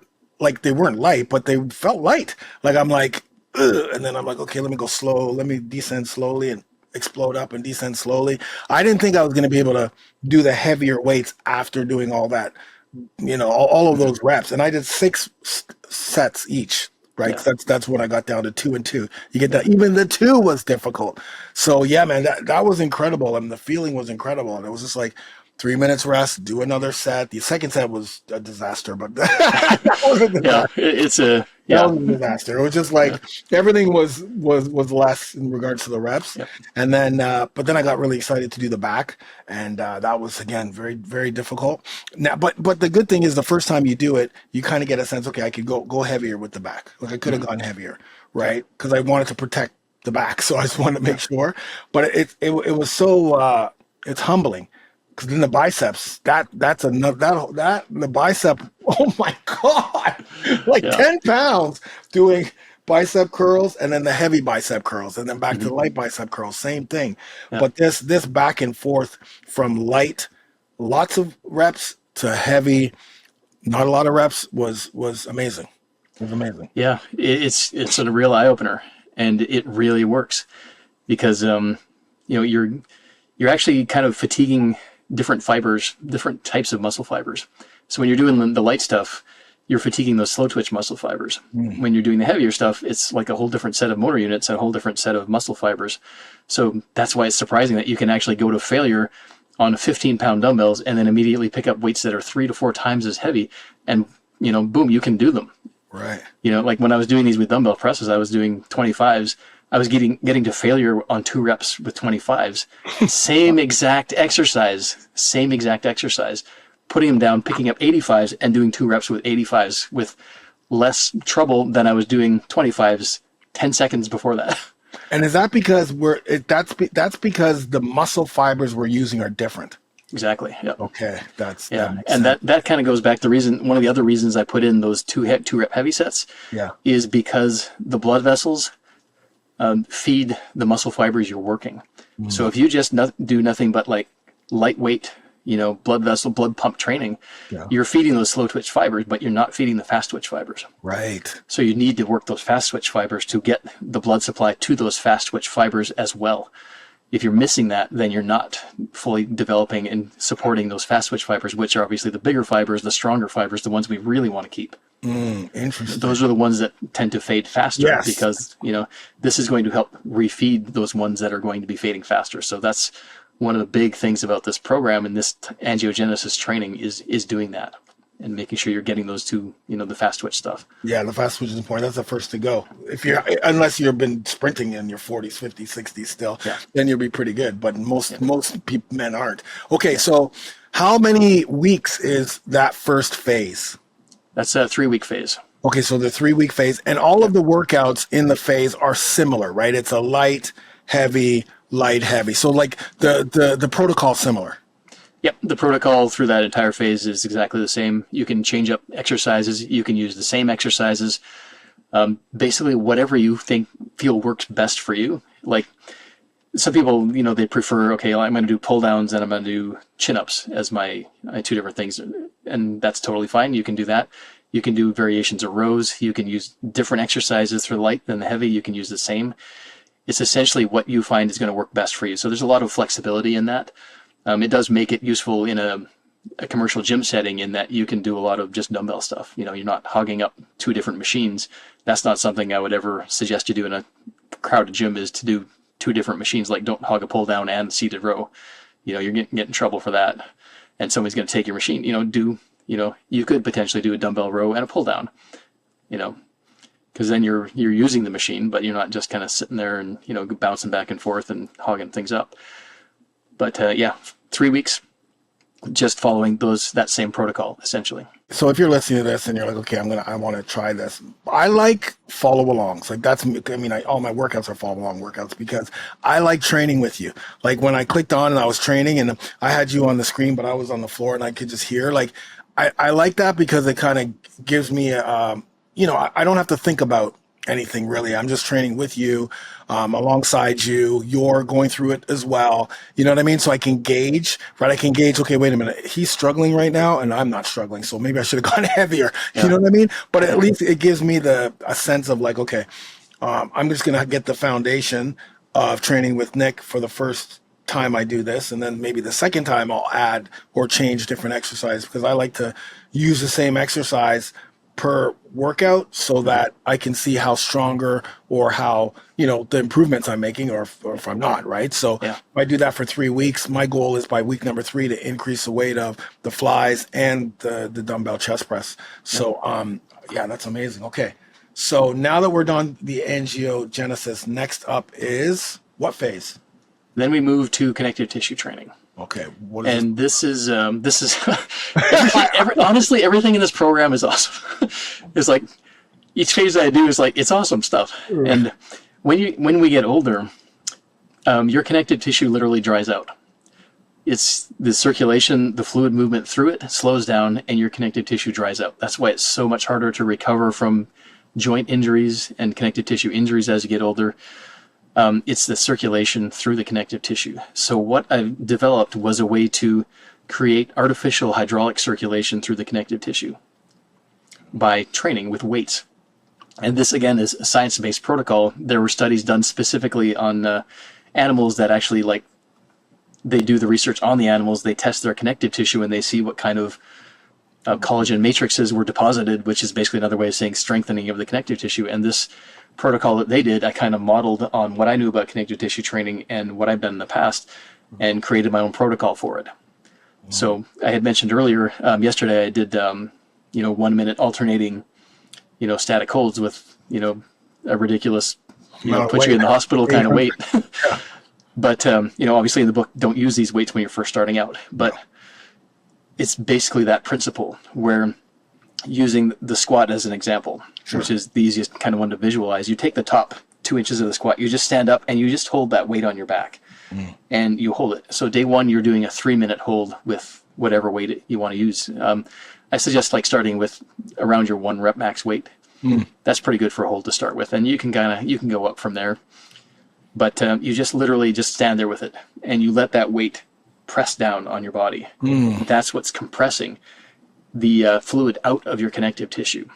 light, but they felt light. Like, I'm like, ugh. And then I'm like, okay, let me go slow. Let me descend slowly and explode up and descend slowly. I didn't think I was going to be able to do the heavier weights after doing all that, all of those reps. And I did 6 sets each, right? Yeah. That's when I got down to 2 and 2. You get that. Even the 2 was difficult. So yeah, man, that was incredible. And the feeling was incredible. And it was just like 3 minutes rest, do another set. The second set was a disaster, but that was a disaster. That was a disaster. It was just like everything was less in regards to the reps. Yep. And then, but then I got really excited to do the back, and that was, again, very, very difficult. Now, but the good thing is, the first time you do it, you kind of get a sense, okay, I could go heavier with the back. Like, I could have gone heavier, right? Because I wanted to protect the back, so I just wanted to make sure. But it was so it's humbling. Because then the biceps, that's another, the bicep, oh my God, 10 pounds doing bicep curls, and then the heavy bicep curls, and then back to the light bicep curls, same thing. Yeah. But this back and forth from light, lots of reps, to heavy, not a lot of reps, was amazing. It was amazing. Yeah, it's a real eye opener, and it really works, because you're actually kind of fatiguing different fibers, different types of muscle fibers. So when you're doing the light stuff, you're fatiguing those slow twitch muscle fibers. When you're doing the heavier stuff, it's like a whole different set of motor units, a whole different set of muscle fibers. So that's why it's surprising that you can actually go to failure on 15-pound dumbbells and then immediately pick up weights that are 3 to 4 times as heavy, and boom, you can do them. Right. Like when I was doing these with dumbbell presses, I was doing 25s. I was getting to failure on 2 reps with 25s. Same exact exercise, putting them down, picking up 85s, and doing 2 reps with 85s with less trouble than I was doing 25s 10 seconds before that. And is that because that's because the muscle fibers we're using are different? Exactly. Yeah. Okay. That kind of goes back to one of the other reasons I put in those 2 rep heavy sets. Yeah. Is because the blood vessels feed the muscle fibers you're working. So if you just do nothing but like lightweight, blood pump training, you're feeding those slow twitch fibers, but you're not feeding the fast twitch fibers. Right. So you need to work those fast twitch fibers to get the blood supply to those fast twitch fibers as well. If you're missing that, then you're not fully developing and supporting those fast twitch fibers, which are obviously the bigger fibers, the stronger fibers, the ones we really want to keep. Interesting. Those are the ones that tend to fade faster, because this is going to help refeed those ones that are going to be fading faster. So that's one of the big things about this program, and this angiogenesis training is doing that, and making sure you're getting those two, the fast twitch stuff. Yeah, the fast twitch is important. That's the first to go. Unless you've been sprinting in your 40s, 50s, 60s still, then you'll be pretty good. But most men aren't. Okay, so how many weeks is that first phase? That's a 3-week phase. Okay, so the 3-week phase, and all of the workouts in the phase are similar, right? It's a light, heavy, light, heavy. So like the protocol similar. Yep, the protocol through that entire phase is exactly the same. You can change up exercises. You can use the same exercises. Basically, whatever you feel works best for you. Like some people, they prefer, okay, I'm going to do pull downs and I'm going to do chin ups as my two different things. And that's totally fine. You can do that. You can do variations of rows. You can use different exercises for the light than the heavy. You can use the same. It's essentially what you find is going to work best for you. So there's a lot of flexibility in that. It does make it useful in a commercial gym setting in that you can do a lot of just dumbbell stuff. You're not hogging up two different machines. That's not something I would ever suggest you do in a crowded gym, is to do two different machines. Like, don't hog a pull down and seated row. You're getting in trouble for that. And somebody's going to take your machine. You could potentially do a dumbbell row and a pull down, because then you're using the machine, but you're not just kind of sitting there and, bouncing back and forth and hogging things up. But 3 weeks, just following that same protocol, essentially. So if you're listening to this and you're like, okay, I want to try this. I like follow alongs. Like all my workouts are follow along workouts because I like training with you. Like when I clicked on and I was training and I had you on the screen, but I was on the floor and I could just hear, like, I like that because it kind of gives me, I don't have to think about anything really. I'm just training with you, alongside you. You're going through it as well. You know what I mean? So I can gauge, right? I can gauge, okay, wait a minute. He's struggling right now and I'm not struggling. So maybe I should have gone heavier. Yeah. You know what I mean? But at least it gives me a sense of like, okay, I'm just going to get the foundation of training with Nick for the first time I do this. And then maybe the second time I'll add or change different exercise, because I like to use the same exercise per workout so that I can see how stronger or how, the improvements I'm making or if I'm not, right? So if I do that for 3 weeks, my goal is by week number 3 to increase the weight of the flies and the dumbbell chest press. So, that's amazing. Okay. So now that we're done the angiogenesis, next up is what phase? Then we move to connective tissue training. Okay. This is honestly, everything in this program is awesome. It's like each phase that I do is like, it's awesome stuff. Right. And when we get older, your connective tissue literally dries out. It's the circulation, the fluid movement through it slows down and your connective tissue dries out. That's why it's so much harder to recover from joint injuries and connective tissue injuries as you get older. It's the circulation through the connective tissue. So what I've developed was a way to create artificial hydraulic circulation through the connective tissue by training with weights. And this, again, is a science-based protocol. There were studies done specifically on animals that actually, they do the research on the animals, they test their connective tissue, and they see what kind of collagen matrices were deposited, which is basically another way of saying strengthening of the connective tissue. And this protocol that they did, I kind of modeled on what I knew about connective tissue training and what I've done in the past and created my own protocol for it. So I had mentioned earlier, yesterday I did, 1 minute alternating, static holds with, a ridiculous, put you in the hospital kind of weight. Yeah. But, obviously in the book, don't use these weights when you're first starting out. But it's basically that principle where using the squat as an example, sure, which is the easiest kind of one to visualize. You take the top 2 inches of the squat, you just stand up and you just hold that weight on your back and you hold it. So day 1, you're doing a 3-minute hold with whatever weight you want to use. I suggest starting with around your 1 rep max weight. That's pretty good for a hold to start with. And you can go up from there, but you just literally just stand there with it and you let that weight press down on your body. That's what's compressing the fluid out of your connective tissue.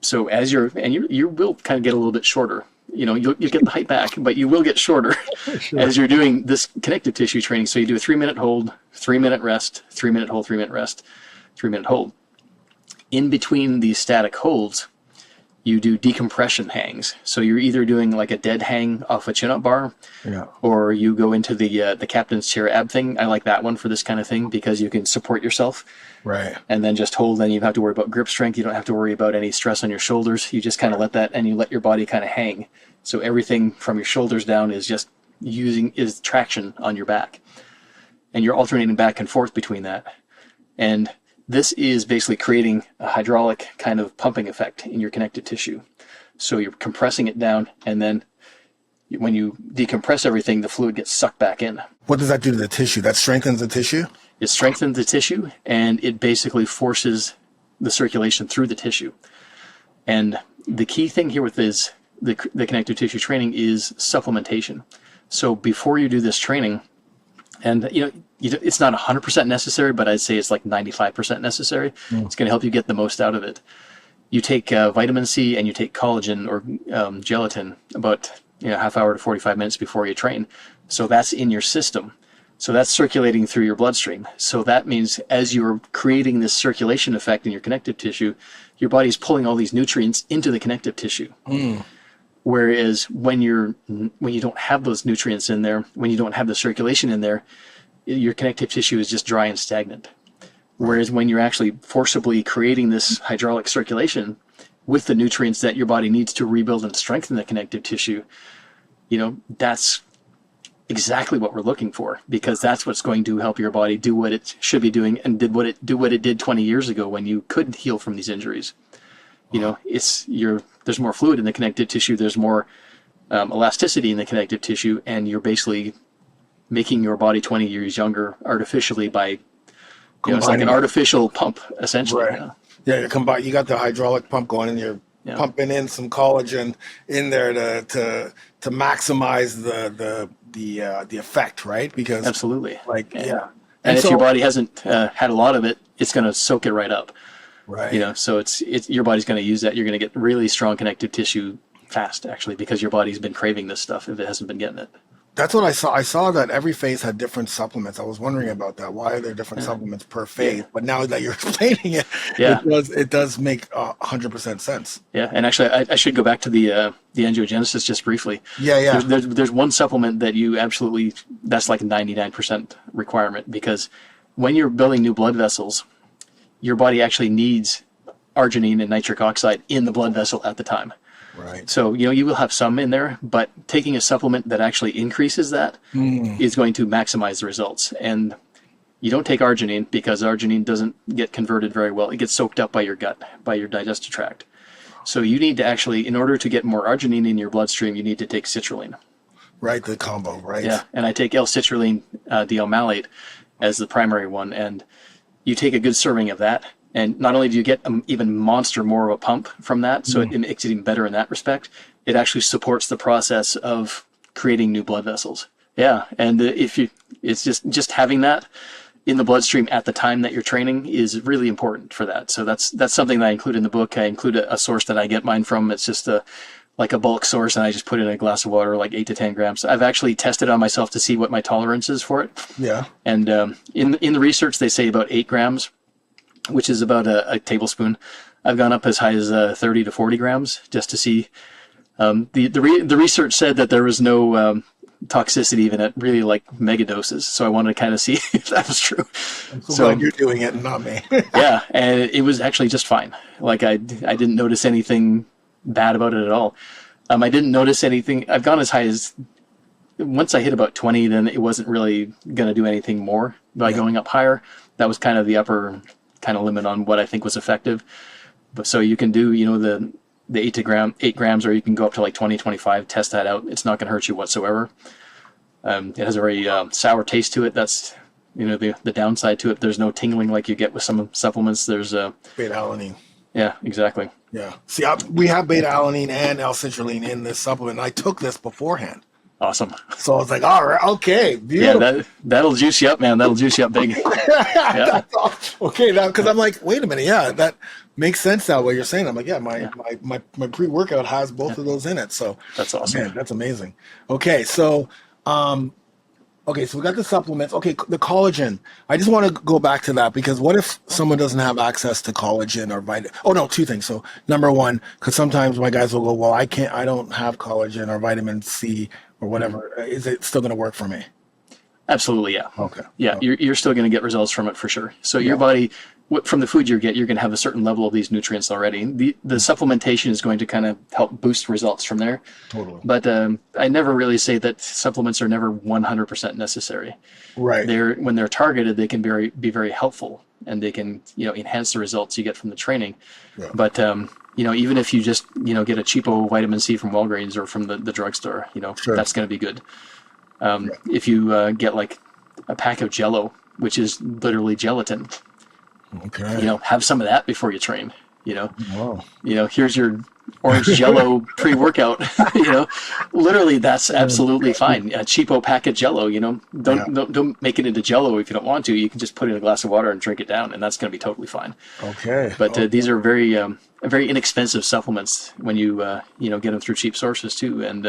So as you will kind of get a little bit shorter. You'll get the height back, but you will get shorter sure, as you're doing this connective tissue training. So you do a 3-minute hold, 3-minute rest, 3-minute hold, 3-minute rest, 3-minute hold. In between these static holds, you do decompression hangs. So you're either doing like a dead hang off a chin-up bar, or you go into the captain's chair ab thing. I like that one for this kind of thing because you can support yourself. Right. And then just hold, and you don't have to worry about grip strength. You don't have to worry about any stress on your shoulders. You just kind of let that, and you let your body kind of hang. So everything from your shoulders down is just is traction on your back. And you're alternating back and forth between that. And this is basically creating a hydraulic kind of pumping effect in your connective tissue. So you're compressing it down, and then when you decompress everything, the fluid gets sucked back in. What does that do to the tissue? That strengthens the tissue? It strengthens the tissue, and it basically forces the circulation through the tissue. And the key thing here with this, the connective tissue training is supplementation. So before you do this training, and it's not 100% necessary, but I'd say it's like 95% necessary. It's going to help you get the most out of it. You take vitamin C and you take collagen or gelatin about half hour to 45 minutes before you train. So that's in your system. So that's circulating through your bloodstream. So that means as you're creating this circulation effect in your connective tissue, your body's pulling all these nutrients into the connective tissue. Whereas when you don't have those nutrients in there, when you don't have the circulation in there, your connective tissue is just dry and stagnant. Whereas when you're actually forcibly creating this hydraulic circulation with the nutrients that your body needs to rebuild and strengthen the connective tissue, that's exactly what we're looking for, because that's what's going to help your body do what it should be doing and do what it did 20 years ago when you couldn't heal from these injuries. There's more fluid in the connective tissue, there's more elasticity in the connective tissue, and you're basically making your body 20 years younger artificially by, it's like an artificial pump, essentially. Right. Yeah, you got the hydraulic pump going, and you're pumping in some collagen in there to maximize the effect, right? Because absolutely, and if your body hasn't had a lot of it, it's going to soak it right up. Right. So it's your body's going to use that. You're going to get really strong connective tissue fast, actually, because your body's been craving this stuff if it hasn't been getting it. That's what I saw. I saw that every phase had different supplements. I was wondering about that. Why are there different supplements per phase? Yeah. But now that you're explaining it, it does make 100% sense. Yeah, and actually, I should go back to the angiogenesis just briefly. Yeah. There's one supplement that you absolutely, that's like a 99% requirement, because when you're building new blood vessels, your body actually needs arginine and nitric oxide in the blood vessel at the time. Right. So, you will have some in there, but taking a supplement that actually increases that is going to maximize the results. And you don't take arginine because arginine doesn't get converted very well. It gets soaked up by your gut, by your digestive tract. So you need to actually, in order to get more arginine in your bloodstream, you need to take citrulline. Right, the combo, right? Yeah, and I take L-citrulline D-L-malate as the primary one, and you take a good serving of that. And not only do you get even more of a pump from that, so it makes it even better in that respect, it actually supports the process of creating new blood vessels. Yeah, and it's just having that in the bloodstream at the time that you're training is really important for that. So that's something that I include in the book. I include a source that I get mine from. It's just like a bulk source, and I just put it in a glass of water, like 8 to 10 grams. I've actually tested on myself to see what my tolerance is for it. Yeah. And in the research, they say about 8 grams. Which is about a tablespoon. I've gone up as high as 30 to 40 grams just to see. The research said that there was no toxicity even at really like mega doses. So I wanted to kind of see if that was true. So glad you're doing it and not me. Yeah, and it was actually just fine. Like I didn't notice anything bad about it at all. I didn't notice anything. I've gone as high as, once I hit about 20, then it wasn't really going to do anything more by going up higher. That was kind of the upper kind of limit on what I think was effective. But so you can do, the 8 grams, or you can go up to like 20, 25, test that out. It's not going to hurt you whatsoever. It has a very sour taste to it. That's, the downside to it. There's no tingling like you get with some supplements. There's beta-alanine. Yeah, exactly. Yeah. See, we have beta-alanine and L-citrulline in this supplement. I took this beforehand. Awesome. So I was like, all right, okay, beautiful. Yeah, that'll juice you up, man. That'll juice you up big. Yeah. Okay, now, because I'm like, wait a minute, that makes sense now what you're saying. I'm like, my pre-workout has both of those in it. So that's awesome. Man, that's amazing. Okay, so so we got the supplements. Okay, the collagen. I just want to go back to that, because what if someone doesn't have access to collagen or vitamin? Oh no, 2 things. So number one, because sometimes my guys will go, well, I don't have collagen or vitamin C or whatever. Is it still going to work for me? Absolutely, yeah. Okay. Yeah, you're still going to get results from it for sure. So your body, from the food you're going to have a certain level of these nutrients already. The supplementation is going to kind of help boost results from there. Totally. But I never really say that supplements are never 100% necessary. Right. When they're targeted, they can be very helpful, and they can enhance the results you get from the training. Yeah. But even if you just get a cheapo vitamin C from Walgreens or from the drugstore, sure, that's going to be good. If you get like a pack of Jell-O, which is literally gelatin. Okay. You know, have some of that before you train. You know, Wow. you know, here's your orange Jello pre-workout. You know, literally that's absolutely fine. A cheapo packet Jello. You know, don't make it into Jello if you don't want to. You can just put it in a glass of water and drink it down, and that's going to be totally fine. Okay. But these are very very inexpensive supplements when you you know, get them through cheap sources too, and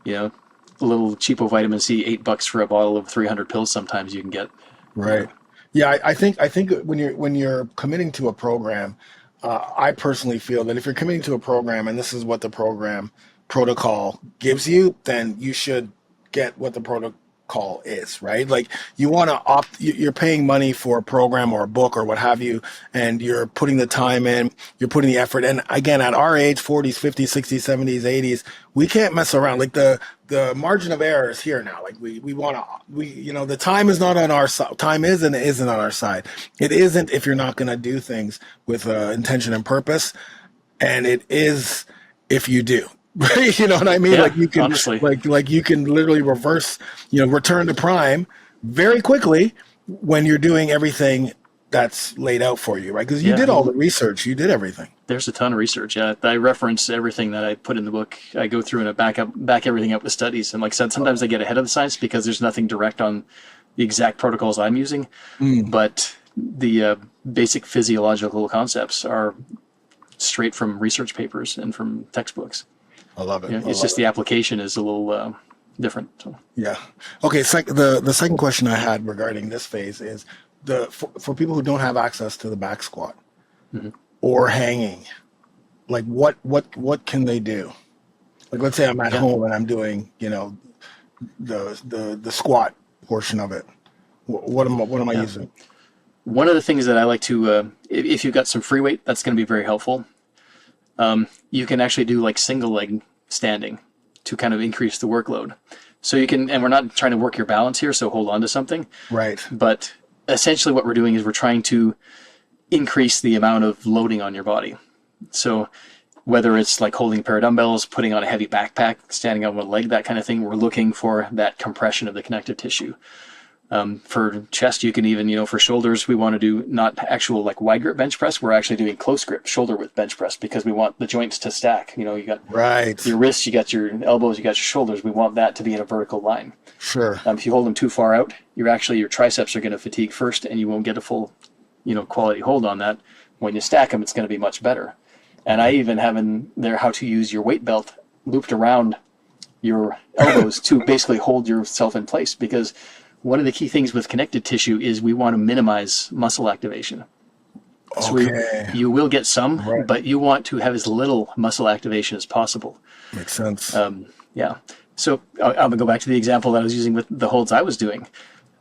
you know, a little cheapo vitamin C, $8 for a bottle of 300 pills. Sometimes you can get. Right. You know. Yeah, I think when you're committing to a program, I personally feel that if you're committing to a program and this is what the program protocol gives you, then you should get what the protocol is, right? Like you want to you're paying money for a program or a book or what have you, and you're putting the time in, you're putting the effort. And again, at our age, 40s, 50s, 60s, 70s, 80s, we can't mess around. Like the margin of error is here now. Like we you know, the time is not on our side. Time is and it isn't on our side. It isn't if you're not going to do things with intention and purpose, and it is if you do. You know what I mean? Yeah, like you can honestly. like you can literally reverse, you know, return to prime very quickly when you're doing everything that's laid out for you, right? Because you did all the research, you did everything. There's a ton of research. Yeah, I reference everything that I put in the book. I go through and I back everything up with studies. And like I said, sometimes I get ahead of the science because there's nothing direct on the exact protocols I'm using. But the basic physiological concepts are straight from research papers and from textbooks. I love it. You know, it's just the application is a little different. So. Yeah. Okay. The second question I had regarding this phase is for people who don't have access to the back squat or hanging, like what can they do? Like, let's say I'm at home and I'm doing, you know, the squat portion of it. What am I using? One of the things that I like to, if you've got some free weight, that's going to be very helpful. You can actually do like single leg standing to kind of increase the workload. So you can, and we're not trying to work your balance here, so hold on to something. Right. But essentially what we're doing is we're trying to increase the amount of loading on your body. So whether it's like holding a pair of dumbbells, putting on a heavy backpack, standing on one leg, that kind of thing, we're looking for that compression of the connective tissue. For chest, you can even, you know, for shoulders, we want to do not actual like wide grip bench press. We're actually doing close grip shoulder width bench press because we want the joints to stack. You know, you got your wrists, you got your elbows, you got your shoulders. We want that to be in a vertical line. Sure. If you hold them too far out, your triceps are going to fatigue first and you won't get a full, you know, quality hold on that. When you stack them, it's going to be much better. And I even have in there how to use your weight belt looped around your elbows to basically hold yourself in place, because one of the key things with connective tissue is we want to minimize muscle activation. So you will get some, but you want to have as little muscle activation as possible. Makes sense. Yeah. So I'm going to go back to the example that I was using with the holds I was doing.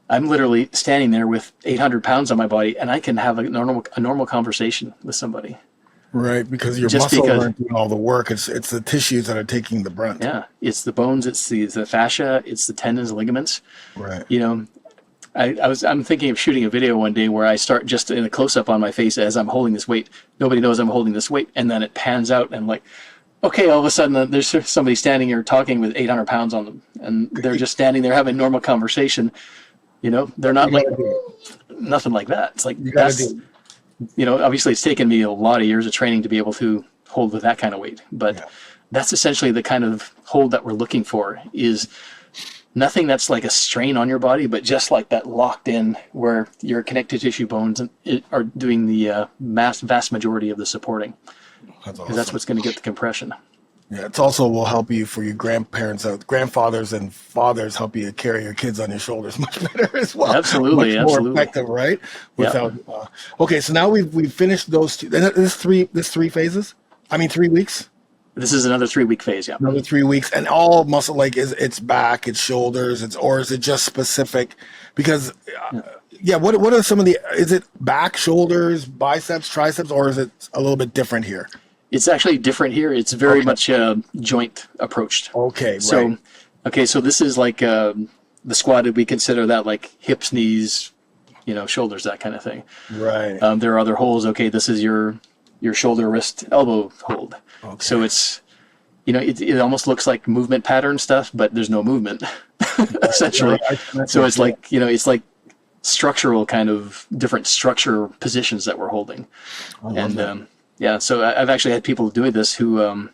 I'm literally standing there with 800 pounds on my body, and I can have a normal conversation with somebody. Right, because your muscles aren't doing all the work. It's the tissues that are taking the brunt. Yeah, it's the bones, it's the fascia, it's the tendons, ligaments. Right. You know, I'm thinking of shooting a video one day where I start just in a close up on my face as I'm holding this weight. Nobody knows I'm holding this weight, and then it pans out and like, okay, all of a sudden there's somebody standing here talking with 800 pounds on them, and they're just standing there having a normal conversation. You know, they're not like nothing like that. It's like that's. You know, obviously it's taken me a lot of years of training to be able to hold with that kind of weight, but that's essentially the kind of hold that we're looking for, is nothing that's like a strain on your body, but just like that locked in where your connective tissue bones are doing the vast majority of the supporting. That's awesome. That's what's going to get the compression. Yeah, it also will help you for your grandfathers and fathers, help you carry your kids on your shoulders much better as well. Absolutely, much more effective, right? Without okay, so now we've finished those two. This 3 phases. I mean 3 weeks. This is another 3 week phase. Yeah, another 3 weeks, and all muscle, like it's back, it's shoulders, or is it just specific? Because what are some of the? Is it back, shoulders, biceps, triceps, or is it a little bit different here? It's actually different here. It's very much joint approached. Okay, so, right. So this is like the squat. We consider that like hips, knees, you know, shoulders, that kind of thing. Right. There are other holds. Okay, this is your shoulder, wrist, elbow hold. Okay. So it's, you know, it almost looks like movement pattern stuff, but there's no movement essentially. So it's like, you know, it's like structural kind of different structure positions that we're holding. And so I've actually had people doing this who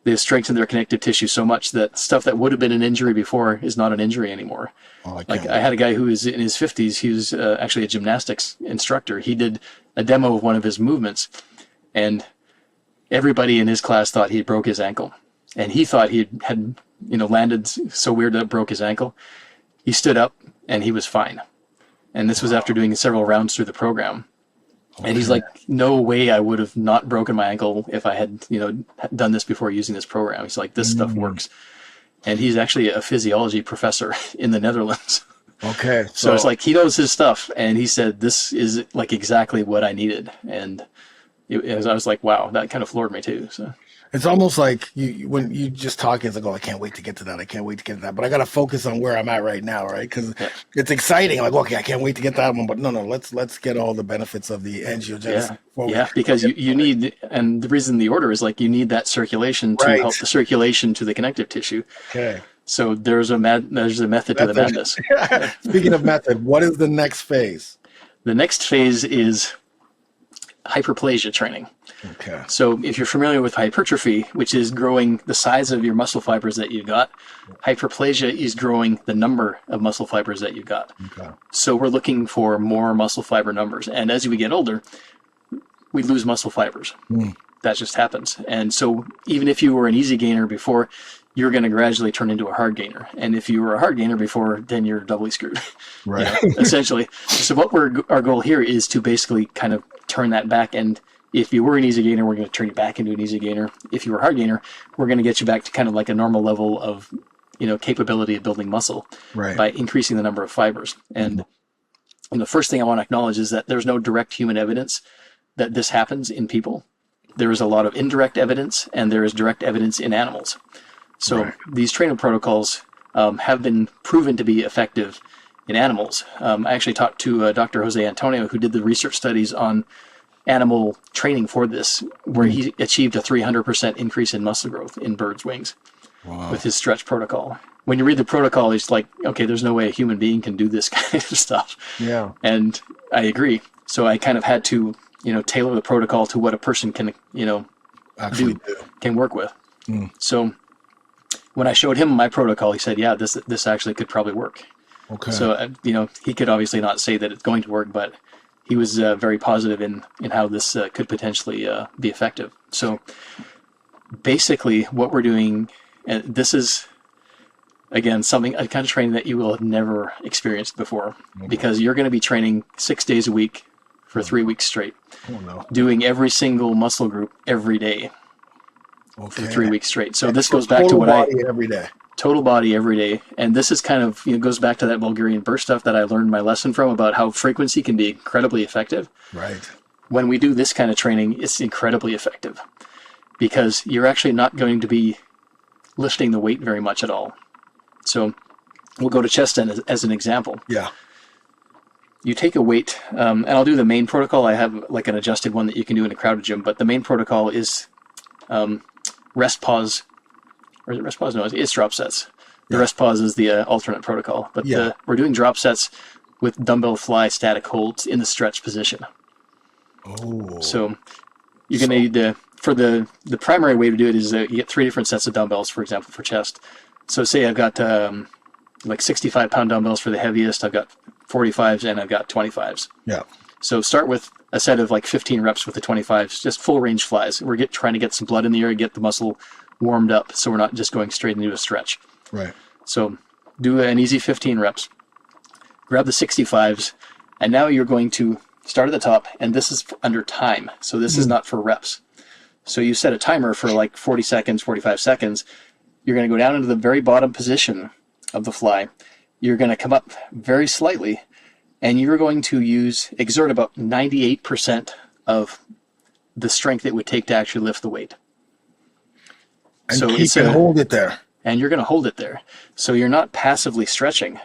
they've strengthened their connective tissue so much that stuff that would have been an injury before is not an injury anymore. I had a guy who was in his 50s. He was actually a gymnastics instructor. He did a demo of one of his movements, and everybody in his class thought he broke his ankle. And he thought he had landed so weird that it broke his ankle. He stood up and he was fine. And this was after doing several rounds through the program. And he's like, no way I would have not broken my ankle if I had, done this before using this program. He's like, this stuff works. And he's actually a physiology professor in the Netherlands. Okay. So it's like, he knows his stuff. And he said, this is like exactly what I needed. And I was like, wow, that kind of floored me too. So it's almost like when you just talk, it's like, oh, I can't wait to get to that. I can't wait to get to that. But I got to focus on where I'm at right now, right? Because it's exciting. Like, okay, I can't wait to get that one. But no, let's get all the benefits of the angiogenesis. Yeah, because you need, and the reason the order is like you need that circulation to help the circulation to the connective tissue. Okay. So there's a method to the madness. Speaking of method, what is the next phase? The next phase is hyperplasia training. Okay. So if you're familiar with hypertrophy, which is growing the size of your muscle fibers that you've got, hyperplasia is growing the number of muscle fibers that you've got. Okay. So we're looking for more muscle fiber numbers. And as we get older, we lose muscle fibers. That just happens. And so even if you were an easy gainer before, you're going to gradually turn into a hard gainer. And if you were a hard gainer before, then you're doubly screwed. Right. Essentially. So what our goal here is to basically kind of turn that back. And if you were an easy gainer, we're going to turn you back into an easy gainer. If you were a hard gainer, we're going to get you back to kind of like a normal level of, capability of building muscle by increasing the number of fibers. And the first thing I want to acknowledge is that there's no direct human evidence that this happens in people. There is a lot of indirect evidence, and there is direct evidence in animals. So these training protocols have been proven to be effective in animals. I actually talked to Dr. Jose Antonio, who did the research studies on animal training for this, where he achieved a 300% increase in muscle growth in birds' wings with his stretch protocol. When you read the protocol, it's like, okay, there's no way a human being can do this kind of stuff. Yeah. And I agree. So I kind of had to, tailor the protocol to what a person can, can work with. So when I showed him my protocol, he said, yeah, this actually could probably work. Okay. So, he could obviously not say that it's going to work, but he was very positive in how this could potentially be effective. So basically what we're doing, and this is, again, a kind of training that you will have never experienced before, because you're going to be training 6 days a week for 3 weeks straight, doing every single muscle group every day for 3 weeks straight. So this goes back to what every day. Total body every day. And this is kind of, goes back to that Bulgarian burst stuff that I learned my lesson from about how frequency can be incredibly effective. Right. When we do this kind of training, it's incredibly effective because you're actually not going to be lifting the weight very much at all. So we'll go to chest as an example. Yeah. You take a weight, and I'll do the main protocol. I have like an adjusted one that you can do in a crowded gym, but the main protocol is rest pause. Or is it rest pause? No, it's drop sets. The rest pause is the alternate protocol. But we're doing drop sets with dumbbell fly static holds in the stretch position. Oh. So you're going to need for the primary way to do it is you get 3 different sets of dumbbells, for example, for chest. So say I've got like 65-pound dumbbells for the heaviest. I've got 45s and I've got 25s. Yeah. So start with a set of like 15 reps with the 25s, just full range flies. We're trying to get some blood in the air, get the muscle warmed up, so we're not just going straight into a stretch. Right. So do an easy 15 reps. Grab the 65s, and now you're going to start at the top, and this is under time. So this is not for reps. So you set a timer for like 40 seconds, 45 seconds. You're going to go down into the very bottom position of the fly. You're going to come up very slightly, and you're going to exert about 98% of the strength it would take to actually lift the weight. And so hold it there. And you're going to hold it there. So you're not passively stretching,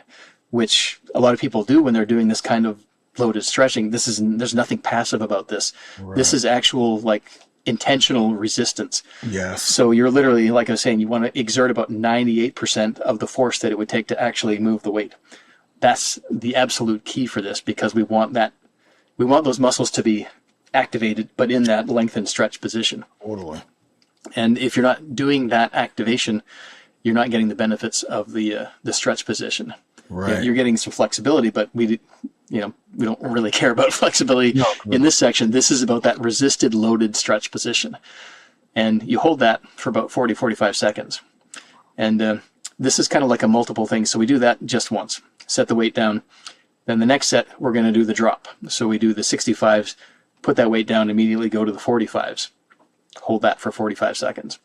which a lot of people do when they're doing this kind of loaded stretching. There's nothing passive about this. Right. This is actual like intentional resistance. Yes. So you're literally, like I was saying, you want to exert about 98% of the force that it would take to actually move the weight. that's the absolute key for this, because we want those muscles to be activated, but in that lengthened stretch position. Totally. And if you're not doing that activation, you're not getting the benefits of the stretch position. Right. You're getting some flexibility, but we don't really care about flexibility in this section. This is about that resisted loaded stretch position. And you hold that for about 40, 45 seconds. And this is kind of like a multiple thing. So we do that just once, set the weight down. Then the next set, we're going to do the drop. So we do the 65s, put that weight down, immediately go to the 45s. Hold that for 45 seconds.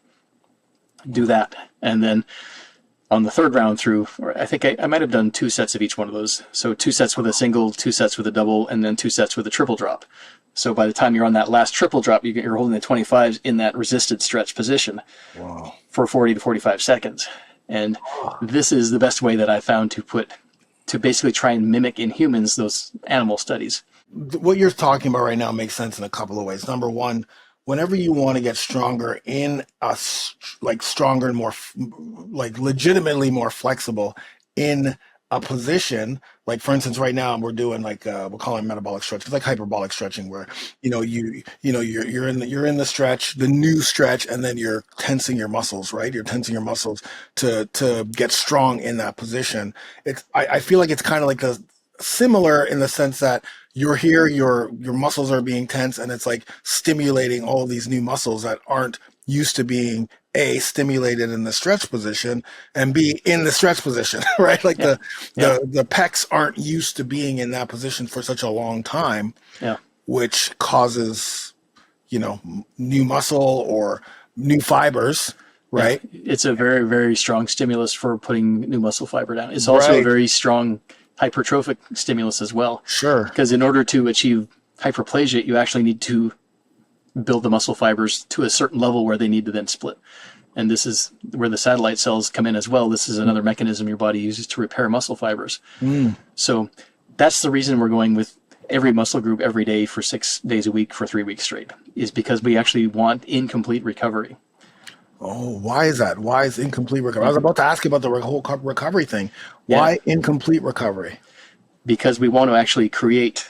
Do that. And then on the third round through, or I think I might have done 2 sets of each one of those. So 2 sets with a single, 2 sets with a double, and then 2 sets with a triple drop. So by the time you're on that last triple drop, you're holding the 25s in that resisted stretch position for 40 to 45 seconds. And this is the best way that I found to basically try and mimic in humans those animal studies. What you're talking about right now makes sense in a couple of ways. Number one, whenever you want to get stronger stronger and more, legitimately more flexible in a position, like for instance, right now we're doing we're calling metabolic stretch. It's like hyperbolic stretching, where you're in the stretch, the new stretch, and then you're tensing your muscles, right? You're tensing your muscles to get strong in that position. I feel like it's kind of like similar in the sense that you're here, your muscles are being tense, and it's like stimulating all these new muscles that aren't used to being A, stimulated in the stretch position, and B, in the stretch position, right? Like the pecs aren't used to being in that position for such a long time, which causes, new muscle or new fibers, right? Yeah. It's a very, very strong stimulus for putting new muscle fiber down. It's also a very strong hypertrophic stimulus as well. Sure. Because in order to achieve hyperplasia, you actually need to build the muscle fibers to a certain level where they need to then split. And this is where the satellite cells come in as well. This is another mechanism your body uses to repair muscle fibers. So that's the reason we're going with every muscle group every day for 6 days a week for 3 weeks straight, is because we actually want incomplete recovery. Oh, why is that? Why is incomplete recovery? I was about to ask you about the whole recovery thing. Why incomplete recovery? Because we want to actually create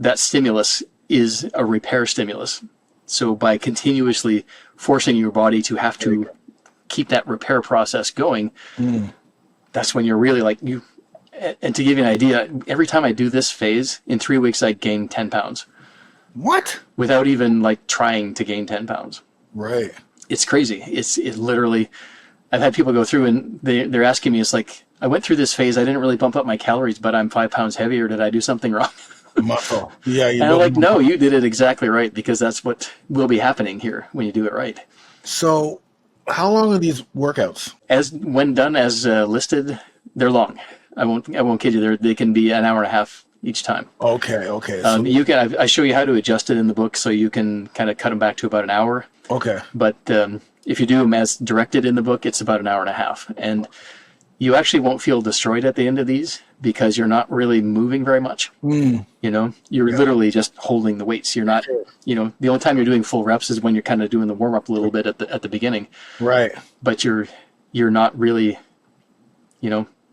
that stimulus is a repair stimulus. So by continuously forcing your body to have to keep that repair process going, that's when you're really and to give you an idea, every time I do this phase, in 3 weeks, I gain 10 pounds. What? Without even trying to gain 10 pounds. Right. It's crazy. It's literally, I've had people go through and they're asking me, it's like, I went through this phase, I didn't really bump up my calories, but I'm 5 pounds heavier. Did I do something wrong? Muscle. Yeah. And I'm like, no, you did it exactly right, because that's what will be happening here when you do it right. So how long are these workouts? When done as listed, they're long. I won't kid you. They can be an hour and a half each time. Okay. You can. I show you how to adjust it in the book, so you can kind of cut them back to about an hour. Okay. But if you do them as directed in the book, it's about an hour and a half, and you actually won't feel destroyed at the end of these because you're not really moving very much. You're literally just holding the weights. You're not. The only time you're doing full reps is when you're kind of doing the warm up a little bit at the beginning. Right. But you're not really,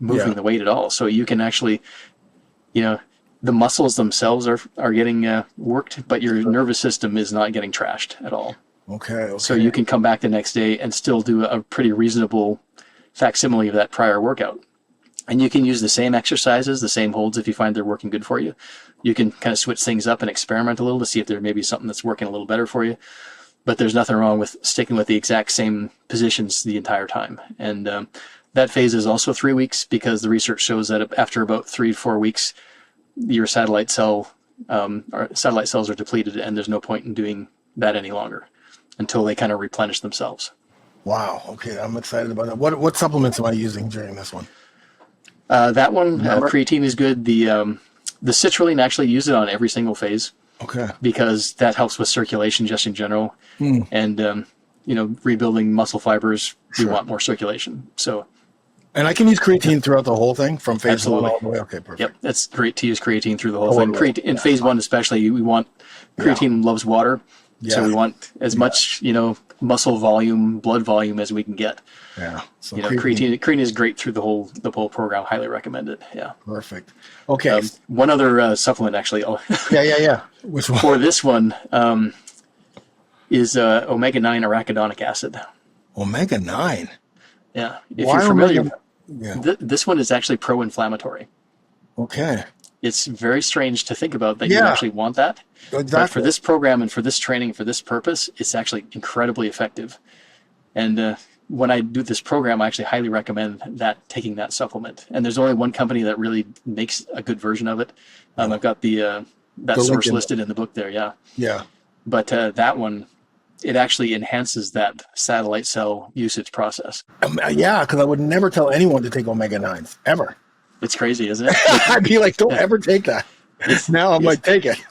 moving the weight at all. So you can actually, the muscles themselves are getting worked, but your nervous system is not getting trashed at all. Okay. So you can come back the next day and still do a pretty reasonable facsimile of that prior workout. And you can use the same exercises, the same holds, if you find they're working good for you. You can kind of switch things up and experiment a little to see if there may be something that's working a little better for you. But there's nothing wrong with sticking with the exact same positions the entire time. And that phase is also 3 weeks, because the research shows that after about 3 to 4 weeks, your satellite cells are depleted, and there's no point in doing that any longer until they kind of replenish themselves. Wow. Okay. I'm excited about that. What supplements am I using during this one? That one, creatine is good. The citrulline, actually use it on every single phase. Okay. Because that helps with circulation just in general. And, rebuilding muscle fibers, we want more circulation. So. And I can use creatine throughout the whole thing from phase Absolutely. 1 all the way. Okay, perfect. Yep, that's great to use creatine through the whole thing. In phase 1 especially, we want creatine loves water. Yeah. So we want as much, muscle volume, blood volume as we can get. Yeah. So creatine is great through the whole program. Highly recommend it. Yeah. Perfect. Okay. One other supplement actually. Yeah. Which one? For this one is omega-9 arachidonic acid. Omega-9. Yeah. If you're familiar, yeah. This one is actually pro-inflammatory. Okay. It's very strange to think about that you actually want that. Exactly. But for this program and for this training, for this purpose, it's actually incredibly effective. And when I do this program, I actually highly recommend taking that supplement. And there's only one company that really makes a good version of it. I've got that source listed in the book there. Yeah. Yeah. But that one, it actually enhances that satellite cell usage process. Yeah, because I would never tell anyone to take omega-9s, ever. It's crazy, isn't it? I'd be like, don't ever take that. Now I'm like, take it.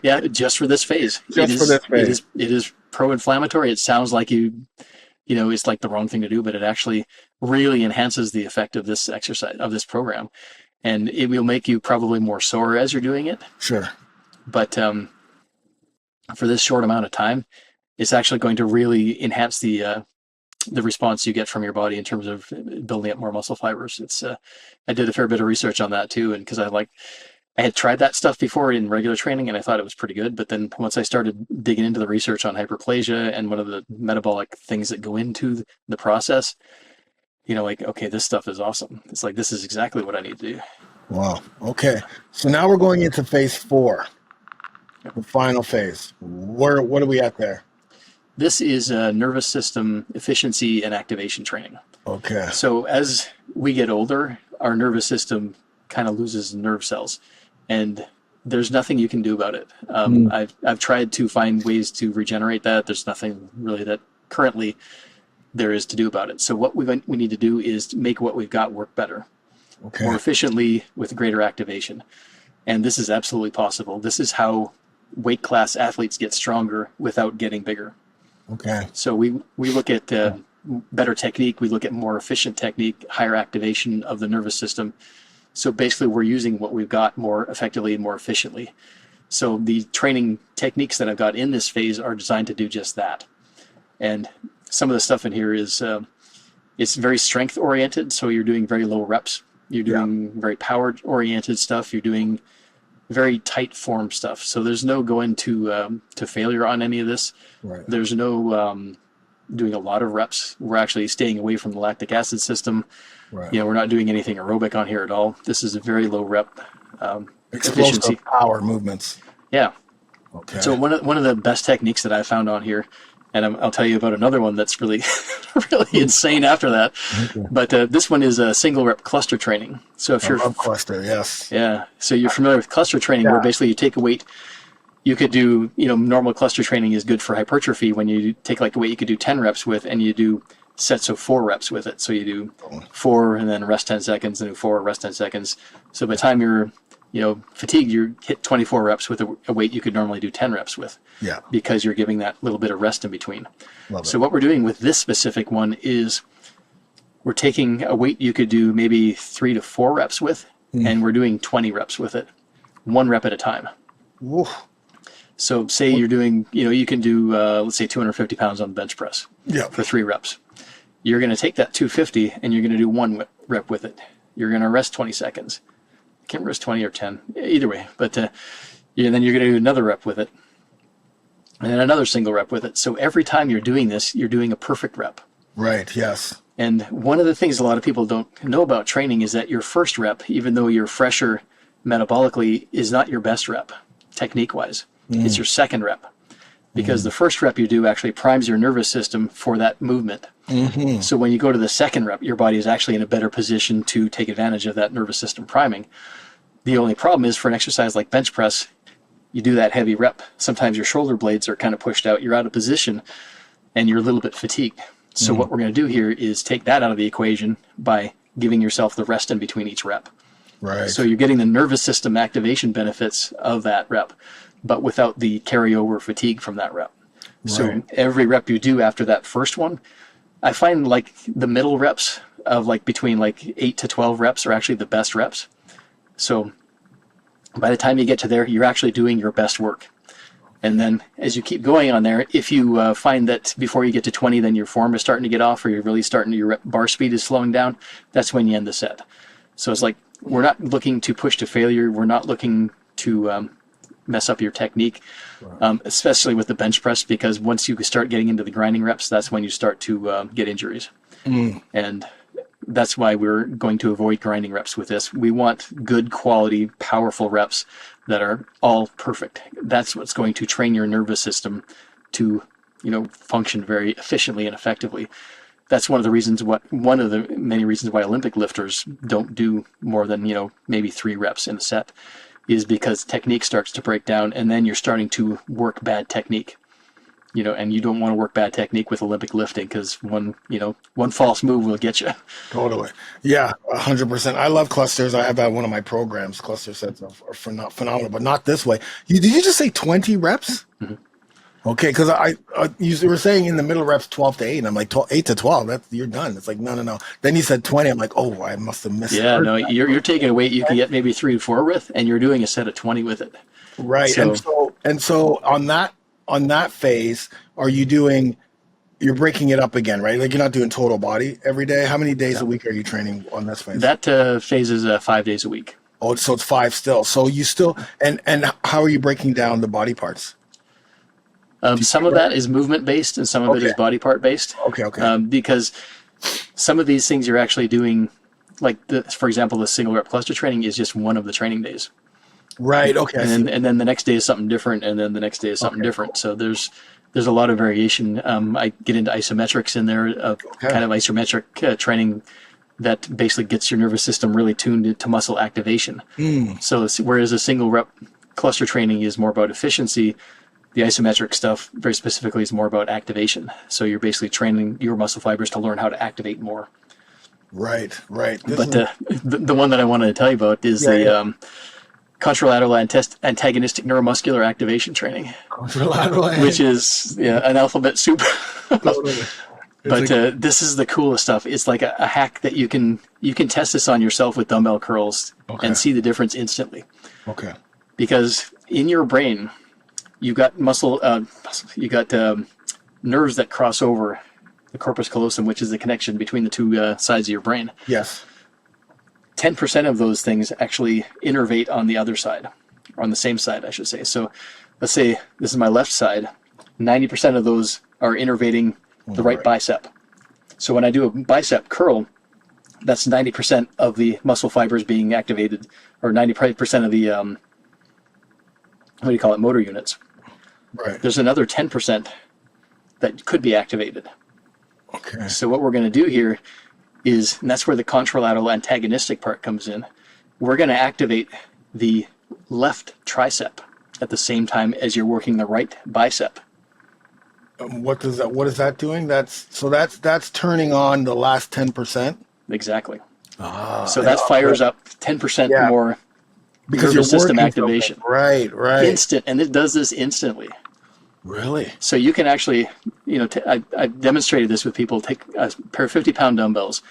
Yeah, just for this phase. For this phase. It is pro-inflammatory. It sounds like it's like the wrong thing to do, but it actually really enhances the effect of this exercise, of this program. And it will make you probably more sore as you're doing it. Sure. But for this short amount of time, it's actually going to really enhance the response you get from your body in terms of building up more muscle fibers. I did a fair bit of research on that too, and because I had tried that stuff before in regular training, and I thought it was pretty good. But then once I started digging into the research on hyperplasia and one of the metabolic things that go into the process, okay, this stuff is awesome. It's like, this is exactly what I need to do. Wow. Okay. So now we're going into phase 4, the final phase. What are we at there? This is nervous system efficiency and activation training. Okay. So as we get older, our nervous system kind of loses nerve cells, and there's nothing you can do about it. I've tried to find ways to regenerate that. There's nothing really that currently there is to do about it. So what we need to do is make what we've got work better, more efficiently with greater activation. And this is absolutely possible. This is how weight class athletes get stronger without getting bigger. Okay. So we look at better technique. We look at more efficient technique, higher activation of the nervous system. So basically, we're using what we've got more effectively and more efficiently. So the training techniques that I've got in this phase are designed to do just that. And some of the stuff in here is it's very strength oriented. So you're doing very low reps. You're doing very power oriented stuff. You're doing very tight form stuff. So there's no going to failure on any of this. Right. There's no doing a lot of reps. We're actually staying away from the lactic acid system. Right. We're not doing anything aerobic on here at all. This is a very low rep explosive power movements. Yeah. Okay. So one of the best techniques that I found on here, and I'll tell you about another one that's really really insane after that. Okay. But this one is a single rep cluster training. So if you're cluster, yes. Yeah. So you're familiar with cluster training, where basically you take a weight. You could do, normal cluster training is good for hypertrophy. When you take like a weight you could do 10 reps with, and you do sets of 4 reps with it. So you do 4 and then rest 10 seconds, and do 4, rest 10 seconds. So by the time you're, fatigued, you hit 24 reps with a weight you could normally do 10 reps with. Yeah. Because you're giving that little bit of rest in between. So what we're doing with this specific one is we're taking a weight you could do maybe 3 to 4 reps with, and we're doing 20 reps with it, 1 rep at a time. Oof. So say you're doing, you can do, let's say 250 pounds on the bench press for 3 reps. You're going to take that 250 and you're going to do 1 rep with it. You're going to rest 20 seconds. I can't rest 20 or 10, either way. But then you're going to do another rep with it, and then another single rep with it. So every time you're doing this, you're doing a perfect rep. Right, yes. And one of the things a lot of people don't know about training is that your first rep, even though you're fresher metabolically, is not your best rep, technique-wise. It's your second rep, because the first rep you do actually primes your nervous system for that movement. So when you go to the second rep, your body is actually in a better position to take advantage of that nervous system priming. The only problem is, for an exercise like bench press, you do that heavy rep. Sometimes your shoulder blades are kind of pushed out. You're out of position, and you're a little bit fatigued. So what we're going to do here is take that out of the equation by giving yourself the rest in between each rep. Right. So you're getting the nervous system activation benefits of that rep, but without the carryover fatigue from that rep. Right. So every rep you do after that first one, I find like the middle reps of like between like 8 to 12 reps are actually the best reps. So by the time you get to there, you're actually doing your best work. And then as you keep going on there, if you find that before you get to 20, then your form is starting to get off, or you're really starting, your bar speed is slowing down, that's when you end the set. So it's like, we're not looking to push to failure. We're not looking to mess up your technique, especially with the bench press, because once you start getting into the grinding reps, that's when you start to get injuries. And that's why we're going to avoid grinding reps with this. We want good quality, powerful reps that are all perfect. That's what's going to train your nervous system to, function very efficiently and effectively. That's one of the many reasons why Olympic lifters don't do more than, maybe 3 reps in a set, is because technique starts to break down, and then you're starting to work bad technique. And you don't want to work bad technique with Olympic lifting, because one false move will get you. Totally. Yeah, 100%. I love clusters. I have that one of my programs. Cluster sets are phenomenal, but not this way. Did you just say 20 reps? Mm-hmm. Okay, because you were saying in the middle reps 12 to 8, and I'm like 8 to 12. You're done. It's like no. Then you said 20. I'm like, oh, I must have missed. Yeah, no, you're taking a weight you can get maybe 3 to 4 with, and you're doing a set of 20 with it. Right. So on that phase, you're breaking it up again, right? Like, you're not doing total body every day. How many days a week are you training on this phase? That phase is 5 days a week. Oh, so it's 5 still. So you still, and how are you breaking down the body parts? Some of that is movement based, and some of it is body part based. Okay. Because some of these things you're actually doing, like for example, the single rep cluster training is just one of the training days. Right. Okay. And then the next day is something different, and then the next day is something different. So there's a lot of variation. I get into isometrics in there, kind of isometric training that basically gets your nervous system really tuned to muscle activation. So whereas a single rep cluster training is more about efficiency, the isometric stuff very specifically is more about activation. So you're basically training your muscle fibers to learn how to activate more. Right. The one that I wanted to tell you about is the contralateral antagonistic neuromuscular activation training, which is an alphabet soup. But this is the coolest stuff. It's like a hack that you can test this on yourself with dumbbell curls and see the difference instantly. Okay. Because in your brain, you got nerves that cross over the corpus callosum, which is the connection between the two sides of your brain. Yes. 10% of those things actually innervate on the other side, or on the same side, I should say. So let's say this is my left side. 90% of those are innervating the right bicep. So when I do a bicep curl, that's 90% of the muscle fibers being activated, or 90% of the, motor units. Right. There's another 10% that could be activated. Okay. So what we're going to do here is, and that's where the contralateral antagonistic part comes in, we're going to activate the left tricep at the same time as you're working the right bicep. What is that doing? That's turning on the last 10%? Exactly. So that fires up 10% more because nervous system activation. Right. Instant, and it does this instantly. Really? So you can actually, I've demonstrated this with people. Take a pair of 50-pound dumbbells,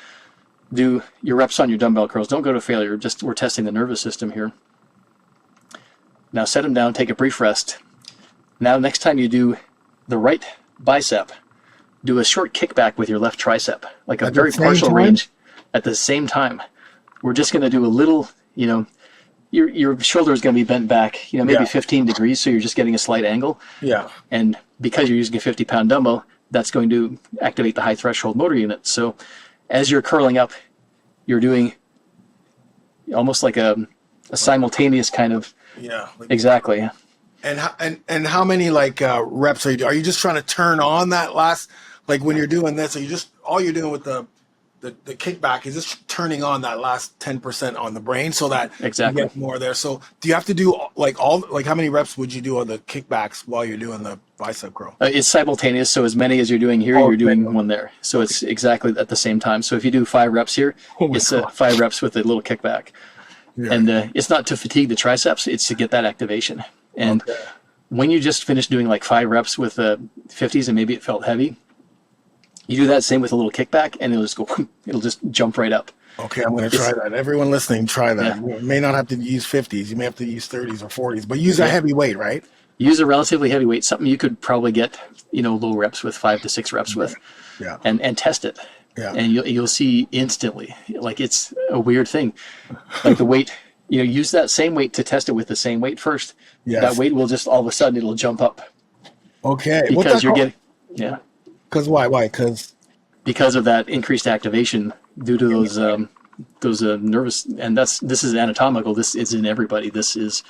do your reps on your dumbbell curls. Don't go to failure. We're testing the nervous system here. Now set them down, take a brief rest. Now next time you do the right bicep, do a short kickback with your left tricep, like a very partial range at the same time. We're just going to do a little, your shoulder is going to be bent back, maybe 15 degrees, so you're just getting a slight angle. Yeah. And because you're using a 50-pound dumbbell, that's going to activate the high threshold motor unit. So as you're curling up, you're doing almost like a simultaneous kind of. Yeah. Exactly. And how many reps are you doing? Are you just trying to turn on that last, like when you're doing this, all you're doing with the kickback is just turning on that last 10% on the brain so that you get more there. So do you have to do how many reps would you do on the kickbacks while you're doing the bicep curl? It's simultaneous. So as many as you're doing here, you're doing one there. So it's exactly at the same time. So if you do 5 reps here, it's 5 reps with a little kickback. Yeah. And it's not to fatigue the triceps, it's to get that activation. And when you just finish doing 5 reps with 50s and maybe it felt heavy, you do that same with a little kickback and it'll just jump right up. Okay, I'm going to try that. Everyone listening, try that. Yeah. You may not have to use 50s. You may have to use 30s or 40s, but use a heavy weight, right? use a relatively heavy weight, something you could probably get, low reps with, 5 to 6 reps with, and test it. Yeah. And you'll see instantly, like it's a weird thing, like the weight, use that same weight to test it with the same weight first. Yes. That weight will just all of a sudden it'll jump up. Okay. Because you're getting, Because why? Because of that increased activation due to those nervous, and this is anatomical. This is in everybody. This is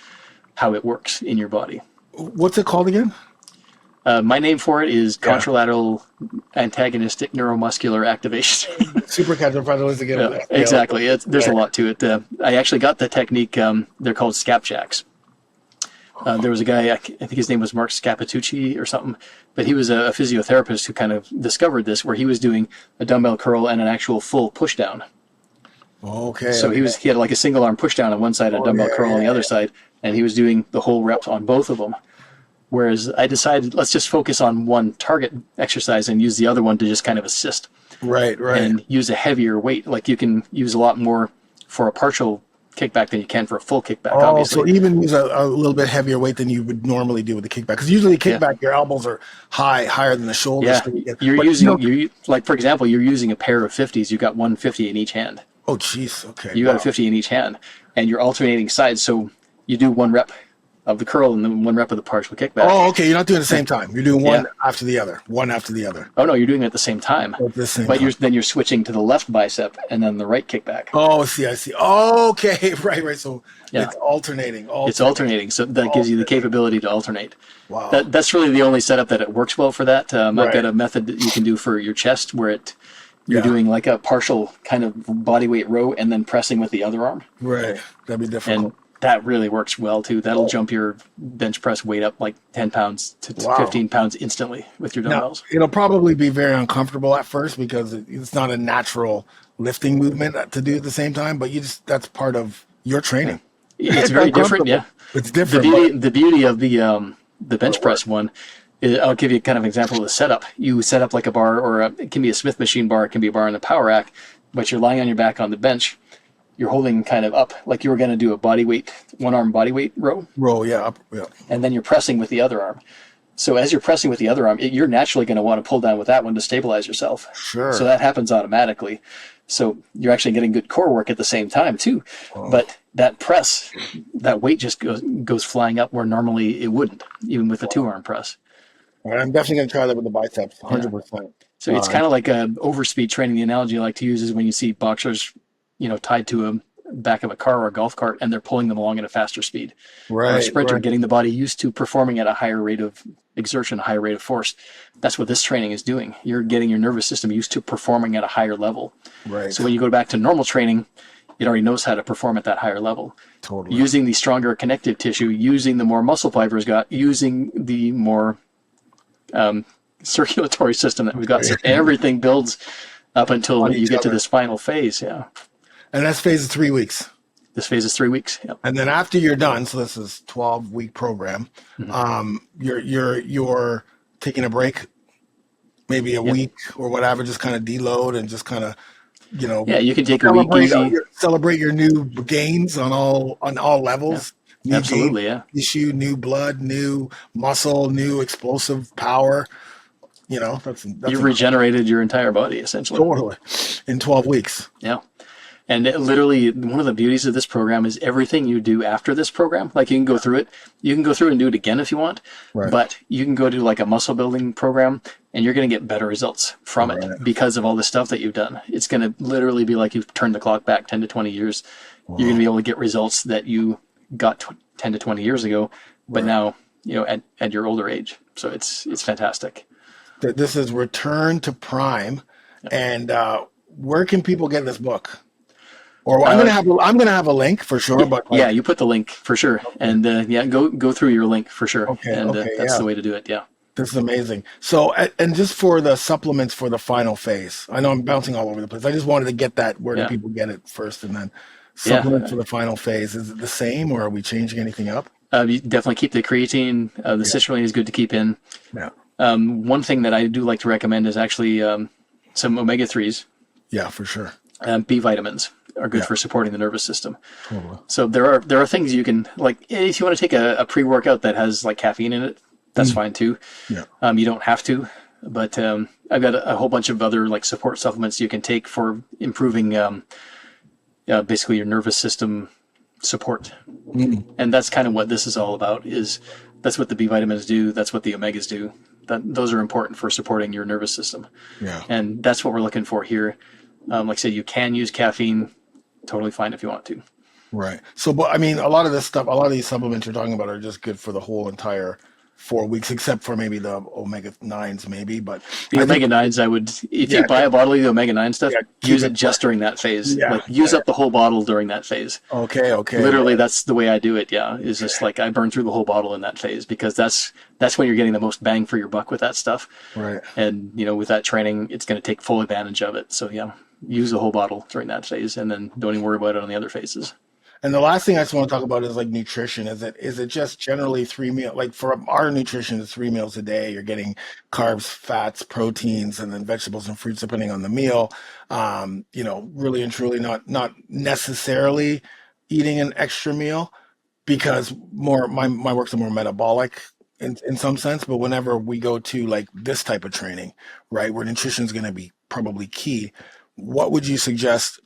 how it works in your body. What's it called again? My name for it is contralateral antagonistic neuromuscular activation. Supercalifragilistic. Yeah, exactly. There's a lot to it. I actually got the technique. They're called scapjacks. There was a guy, I think his name was Mark Scapitucci or something, but he was a physiotherapist who kind of discovered this, where he was doing a dumbbell curl and an actual full push down. Okay. So he had like a single arm push down on one side, a dumbbell curl on the other side, and he was doing the whole reps on both of them. Whereas I decided, let's just focus on one target exercise and use the other one to just kind of assist. Right. And use a heavier weight. Like you can use a lot more for a partial kickback than you can for a full kickback, obviously. So even use a little bit heavier weight than you would normally do with the kickback. Because usually kickback, your elbows are higher than the shoulders. Yeah, for example, you're using a pair of 50s. You've got 150 in each hand. Oh, jeez. Okay. You got a 50 in each hand, and you're alternating sides. So you do 1 rep of the curl and then 1 rep of the partial kickback. Oh, okay. You're not doing it at the same time. You're doing one after the other. Oh, no, you're doing it at the same time. Then you're switching to the left bicep and then the right kickback. Oh, I see. Oh, okay. Right. So it's alternating. It's alternating. So that gives you the capability to alternate. Wow. That's really the only setup that it works well for that. I've got a method that you can do for your chest where you're doing like a partial kind of body weight row and then pressing with the other arm. Right. That'd be difficult. And that really works well too. That'll jump your bench press weight up like 10 pounds to 15 pounds instantly with your dumbbells. Now, it'll probably be very uncomfortable at first because it's not a natural lifting movement to do at the same time, but that's part of your training. It's very different, yeah. It's different. The beauty of the bench press one, I'll give you kind of an example of the setup. You set up like a bar, or it can be a Smith machine bar, it can be a bar in the power rack, but you're lying on your back on the bench. You're holding kind of up like you were going to do a body weight, 1-arm body weight row. Up. And then you're pressing with the other arm. So as you're pressing with the other arm, you're naturally going to want to pull down with that one to stabilize yourself. Sure. So that happens automatically. So you're actually getting good core work at the same time too. Oh. But that press, that weight just goes flying up where normally it wouldn't, even with a 2-arm press. All right, I'm definitely going to try that with the biceps, 100%. Yeah. So it's kind of like overspeed training. The analogy I like to use is when you see boxers, tied to a back of a car or a golf cart, and they're pulling them along at a faster speed. Right. Or a sprinter getting the body used to performing at a higher rate of exertion, a higher rate of force. That's what this training is doing. You're getting your nervous system used to performing at a higher level. Right. So when you go back to normal training, it already knows how to perform at that higher level. Totally. Using the stronger connective tissue, using the more muscle fibers got, using the more circulatory system that we've got. So everything builds up until you get to this final phase. Yeah. And this phase is 3 weeks. This phase is 3 weeks. Yep. And then after you're done, so this is 12-week program. Mm-hmm. You're taking a break, maybe a week or whatever, just kind of deload and just kind of, Yeah, you can take a week easy. Celebrate your new gains on all levels. Yeah. Absolutely, yeah. Tissue, new blood, new muscle, new explosive power. That's you've regenerated your entire body essentially. Totally, in 12 weeks. Yeah. And literally, one of the beauties of this program is everything you do after this program. Like you can go through it. You can go through and do it again if you want. Right. But you can go do like a muscle building program, and you're going to get better results from it because of all the stuff that you've done. It's going to literally be like you've turned the clock back 10 to 20 years. Wow. You're going to be able to get results that you got 10 to 20 years ago, but now, at your older age. So it's fantastic. This is Return to Prime. Yep. And where can people get this book? Or I'm gonna have a link for sure. But you put the link for sure, okay. And go through your link for sure. Okay, and that's the way to do it. Yeah, this is amazing. So, and just for the supplements for the final phase, I know I'm bouncing all over the place. I just wanted to get that. Where do people get it first, and then supplements for the final phase? Is it the same, or are we changing anything up? You definitely keep the creatine. The citrulline is good to keep in. Yeah. One thing that I do like to recommend is actually some omega-3s. Yeah, for sure. B vitamins. are good for supporting the nervous system. Totally. So there are things you can, like, if you want to take a pre-workout that has like caffeine in it, that's fine too. Yeah. You don't have to, but I've got a whole bunch of other like support supplements you can take for improving basically your nervous system support. And that's kind of what this is all about. That's what the B vitamins do. That's what the omegas do. Those are important for supporting your nervous system. Yeah. And that's what we're looking for here. Like I said, you can use caffeine, totally fine if you want to. Right. So, but I mean, a lot of this stuff, a lot of these supplements you're talking about are just good for the whole entire 4 weeks, except for maybe the omega 9s, maybe. But the omega 9s, I would, if you buy a bottle of the omega 9 stuff, use it just during that phase. Yeah. Like use up the whole bottle during that phase. Okay. Literally, that's the way I do it. Yeah, is just like I burn through the whole bottle in that phase, because that's when you're getting the most bang for your buck with that stuff. Right. And with that training, it's going to take full advantage of it. So yeah, use the whole bottle during that phase, and then don't even worry about it on the other phases. And the last thing I just want to talk about is like nutrition. Is it just generally 3 meals? Like for our nutrition, it's 3 meals a day. You're getting carbs, fats, proteins, and then vegetables and fruits depending on the meal. Really and truly not necessarily eating an extra meal, because my work's more metabolic in some sense. But whenever we go to like this type of training, right, where nutrition is going to be probably key, what would you suggest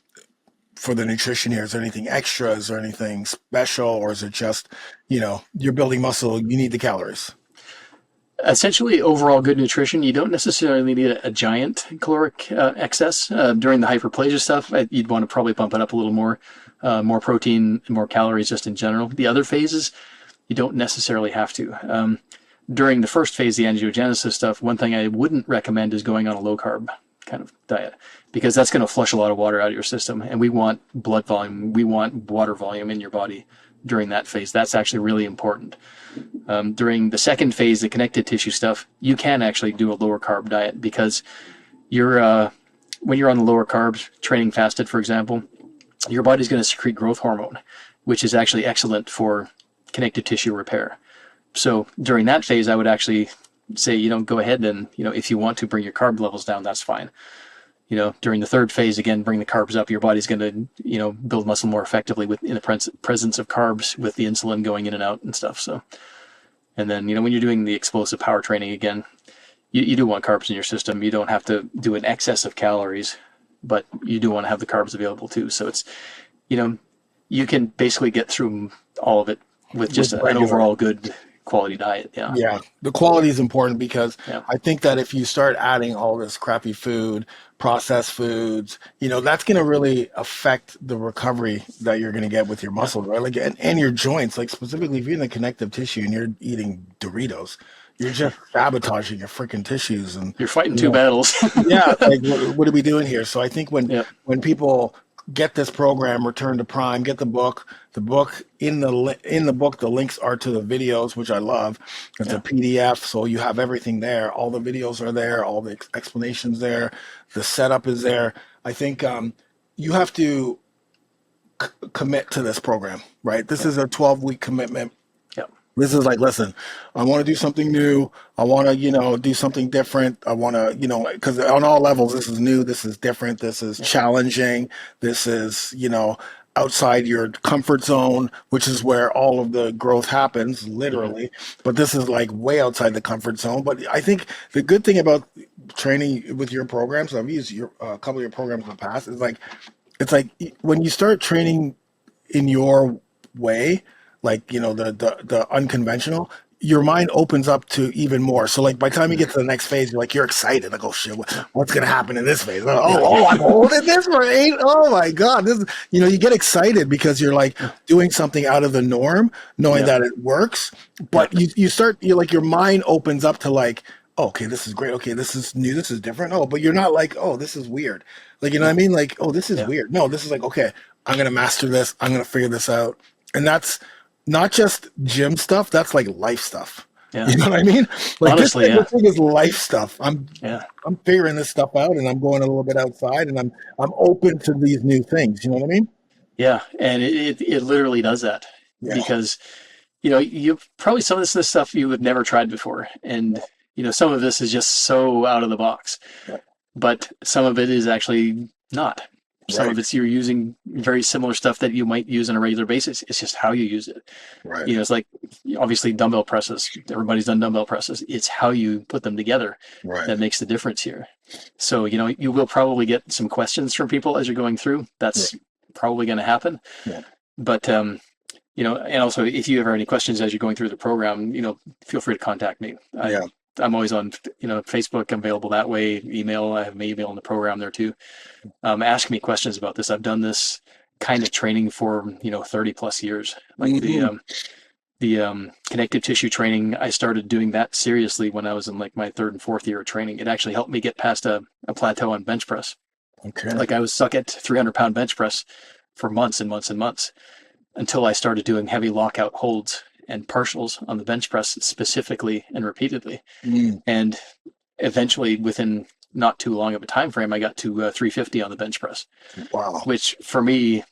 for the nutrition here? Is there anything extra? Is there anything special? Or is it just, you're building muscle, you need the calories? Essentially, overall good nutrition, you don't necessarily need a giant caloric excess. During the hyperplasia stuff, you'd want to probably bump it up a little more protein, more calories just in general. The other phases, you don't necessarily have to. During the first phase, the angiogenesis stuff, one thing I wouldn't recommend is going on a low carb kind of diet, because that's going to flush a lot of water out of your system, and we want blood volume, we want water volume in your body during that phase. That's actually really important. During the second phase, the connective tissue stuff, you can actually do a lower carb diet, because when you're on the lower carbs, training fasted, for example, your body's going to secrete growth hormone, which is actually excellent for connective tissue repair. So during that phase, I would actually say, go ahead and, if you want to bring your carb levels down, that's fine. During the third phase, again, bring the carbs up. Your body's going to, build muscle more effectively in the presence of carbs, with the insulin going in and out and stuff. So, and then, when you're doing the explosive power training, again, you do want carbs in your system. You don't have to do an excess of calories, but you do want to have the carbs available too. So it's, you can basically get through all of it with just an overall good quality diet. Yeah, the quality is important, because I think that if you start adding all this crappy food, processed foods, that's going to really affect the recovery that you're going to get with your muscles, right? Like, and your joints, like specifically if you're in the connective tissue and you're eating Doritos, you're just sabotaging your freaking tissues, and you're fighting two battles. Like what are we doing here? So I think when people get this program, Return to Prime, get the book. The book, in the book, the links are to the videos, which I love. It's a PDF, so you have everything there. All the videos are there, all the explanations there, the setup is there. I think you have to commit to this program, right? This is a 12-week commitment. This is like, listen, I want to do something new. I want to, do something different. I want to, because on all levels, this is new. This is different. This is challenging. This is, outside your comfort zone, which is where all of the growth happens, literally. But this is like way outside the comfort zone. But I think the good thing about training with your programs, I've used a couple of your programs in the past, is like, it's like when you start training in your way, like, the unconventional, your mind opens up to even more. So like by the time you get to the next phase, you're excited. Like, oh shit, what's going to happen in this phase? Oh, I'm holding this for 8. Oh my God. This, you get excited because you're like doing something out of the norm, knowing that it works. But you start, your mind opens up to like, oh, okay, this is great. Okay, this is new. This is different. Oh, but you're not like, oh, this is weird. Like, you know what I mean? Like, oh, this is weird. No, this is like, okay, I'm going to master this. I'm going to figure this out. And that's not just gym stuff. That's like life stuff. Yeah. You know what I mean? Like, honestly, this thing is life stuff. I'm figuring this stuff out, and I'm going a little bit outside, and I'm open to these new things. You know what I mean? Yeah, and it literally does that because you probably some of this stuff you have never tried before, and some of this is just so out of the box, but some of it is actually not. Some of it's you're using very similar stuff that you might use on a regular basis. It's just how you use it. Right. It's like, obviously dumbbell presses. Everybody's done dumbbell presses. It's how you put them together that makes the difference here. So, you will probably get some questions from people as you're going through. That's probably going to happen. Yeah. But, and also if you ever have any questions as you're going through the program, feel free to contact me. I'm always on, Facebook. I'm available that way. Email. I have my email in the program there too. Ask me questions about this. I've done this kind of training for 30 plus years. Like the connective tissue training, I started doing that seriously when I was in like my third and fourth year of training. It actually helped me get past a plateau on bench press. Okay. Like I was stuck at 300-pound bench press for months and months and months until I started doing heavy lockout holds and partials on the bench press specifically and repeatedly. And eventually within not too long of a time frame, I got to 350 on the bench press. Wow. Which for me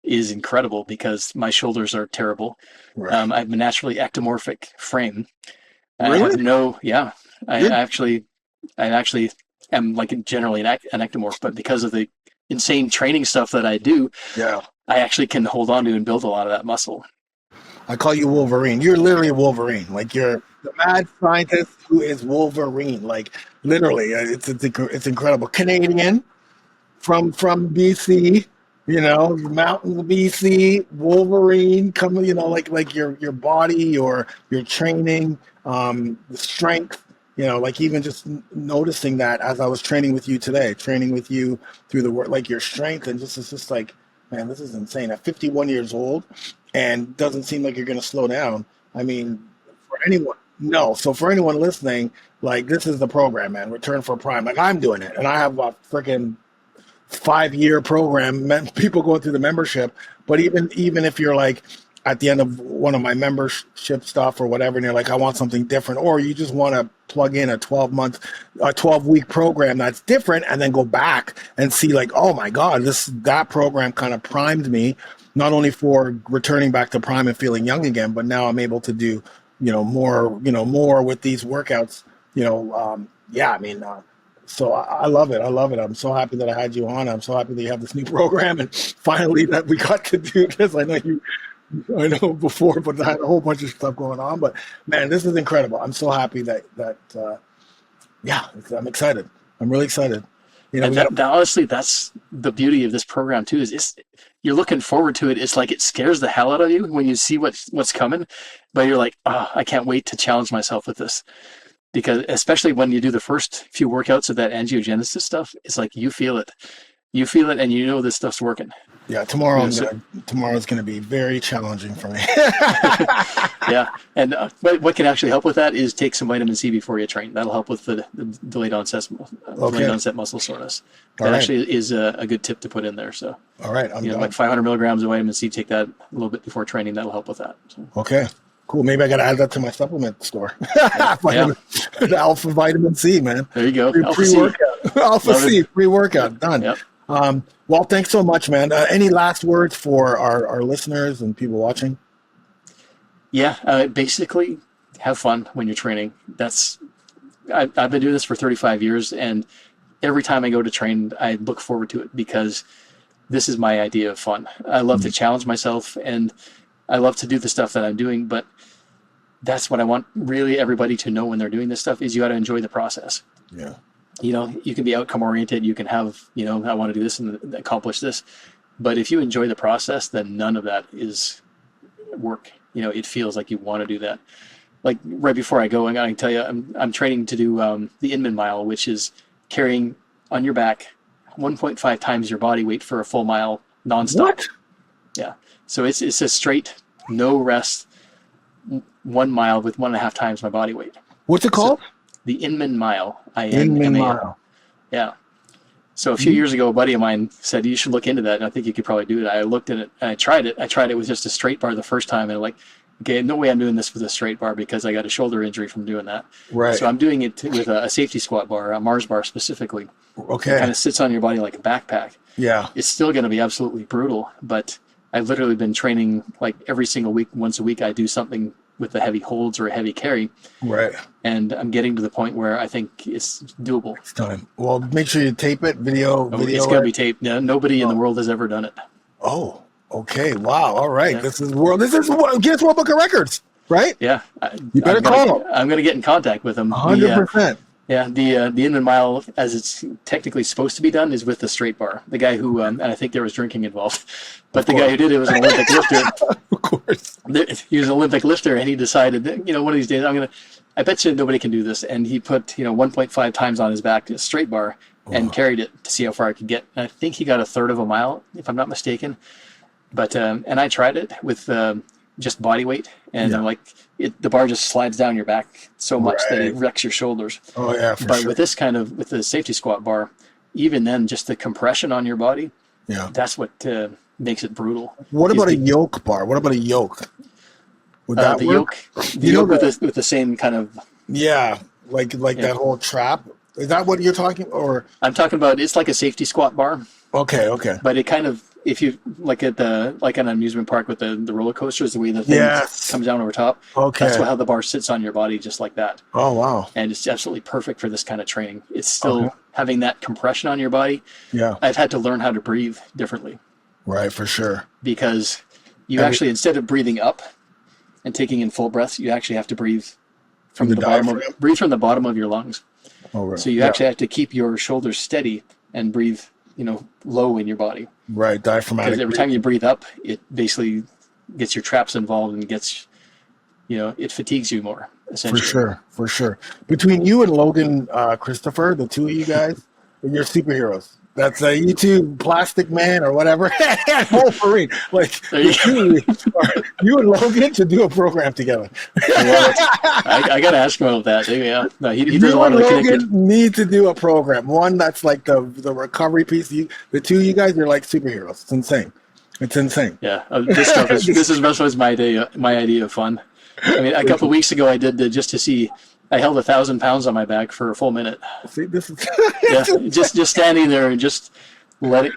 is incredible because my shoulders are terrible. Right. I have a naturally ectomorphic frame. Really? I actually am like generally an ectomorph, but because of the insane training stuff that I do, I actually can hold on to and build a lot of that muscle. I call you Wolverine. You're literally a Wolverine. Like you're the mad scientist who is Wolverine. Like literally, it's incredible. Canadian from BC, mountains of BC, Wolverine. Coming, like your body, your training, the strength. Like even just noticing that as I was training with you today, training with you through the work, like your strength and it's just like, man, this is insane. At 51 years old. And doesn't seem like you're going to slow down. I mean, for anyone, no. So for anyone listening, like this is the program, man. Return for Prime. Like I'm doing it, and I have a freaking 5-year program. People going through the membership, but even if you're like at the end of one of my membership stuff or whatever, and you're like, I want something different, or you just want to plug in a 12-week program that's different, and then go back and see like, oh my God, that program kind of primed me. Not only for returning back to prime and feeling young again, but now I'm able to do, more with these workouts, so I love it. I love it. I'm so happy that I had you on. I'm so happy that you have this new program and finally that we got to do this. I know before, but I had a whole bunch of stuff going on, but man, this is incredible. I'm so happy that I'm excited. I'm really excited. Honestly, that's the beauty of this program too, is you're looking forward to it. It's like it scares the hell out of you when you see what's coming, but you're like, I can't wait to challenge myself with this. Because especially when you do the first few workouts of that angiogenesis stuff, it's like you feel it and this stuff's working. Yeah, tomorrow's going to be very challenging for me. Yeah, and what can actually help with that is take some vitamin C before you train. That'll help with the delayed onset muscle soreness. That actually is a good tip to put in there. So, all right, like 500 milligrams of vitamin C. Take that a little bit before training. That'll help with that. So. Okay. Cool. Maybe I got to add that to my supplement store. Alpha vitamin C, man. There you go. Pre-workout. Alpha C, pre-workout. Done. Yep. Well, thanks so much, man. Any last words for our listeners and people watching? Yeah, basically, have fun when you're training. I've been doing this for 35 years, and every time I go to train, I look forward to it because this is my idea of fun. I love to challenge myself, and I love to do the stuff that I'm doing, but that's what I want really everybody to know when they're doing this stuff is you got to enjoy the process. Yeah. You can be outcome oriented. You can have, I want to do this and accomplish this. But if you enjoy the process, then none of that is work. It feels like you want to do that. Like right before I go, I can tell you, I'm training to do the Inman mile, which is carrying on your back 1.5 times your body weight for a full mile nonstop. What? Yeah. So it's a straight, no rest, 1 mile with 1.5 times my body weight. What's it called? So, the Inman mile. Inman mile. Yeah. So a few years ago, a buddy of mine said, you should look into that. And I think you could probably do it. I looked at it and I tried it. I tried it with just a straight bar the first time. And okay, no way I'm doing this with a straight bar because I got a shoulder injury from doing that. Right. So I'm doing it with a safety squat bar, a Mars bar specifically. Okay. It kind of sits on your body like a backpack. Yeah. It's still going to be absolutely brutal, but I've literally been training like every single week, once a week, I do something with the heavy holds or a heavy carry. Right. And I'm getting to the point where I think it's doable. It's time. Well, make sure you tape it, video. It's got to be taped. No, nobody in the world has ever done it. Oh, okay. Wow. All right. Yeah. This is Guinness World Book of Records, right? Yeah. You better call him. I'm going to get in contact with him. 100%. Yeah, the Inman Mile, as it's technically supposed to be done, is with the straight bar. The guy who, and I think there was drinking involved, but the guy who did it was an Olympic lifter. Of course. He was an Olympic lifter, and he decided that, one of these days I bet you nobody can do this. And he put, 1.5 times on his back, a straight bar, and carried it to see how far I could get. And I think he got a third of a mile, if I'm not mistaken. But, and I tried it with just body weight, and I'm like, the bar just slides down your back so much that it wrecks your shoulders. Oh yeah, for but sure. with this with the safety squat bar, even then, just the compression on your body, that's what makes it brutal. What about a yoke bar? What about a yoke? Would that the work? yoke with the same kind of that whole trap? Is that what you're talking? Or I'm talking about? It's like a safety squat bar. Okay. But it kind of, if you like an amusement park with the roller coasters, the way the thing comes down over top. Okay. That's how the bar sits on your body, just like that. Oh wow. And it's absolutely perfect for this kind of training. It's still having that compression on your body. Yeah. I've had to learn how to breathe differently. Right, for sure. Because you actually, instead of breathing up and taking in full breaths, you actually have to breathe from the bottom of your lungs. Oh, right. So you actually have to keep your shoulders steady and breathe, low in your body. Right, diaphragmatic. Because every time you breathe up, it basically gets your traps involved and gets, it fatigues you more, essentially. For sure. Between you and Logan Christopher, the two of you guys, you're superheroes. That's a YouTube Plastic Man or whatever. Wolverine. Like, you and Logan should do a program together. I got to ask him about that. Yeah. No, he does a You lot and of the Logan connected. need to do a program. One that's like the recovery piece. The two of you guys, you're like superheroes. It's insane. Yeah. This stuff this is much as my idea of fun. I mean, a couple of weeks ago, I did just to see. I held 1,000 pounds on my back for a full minute. See, this is just standing there and just let it,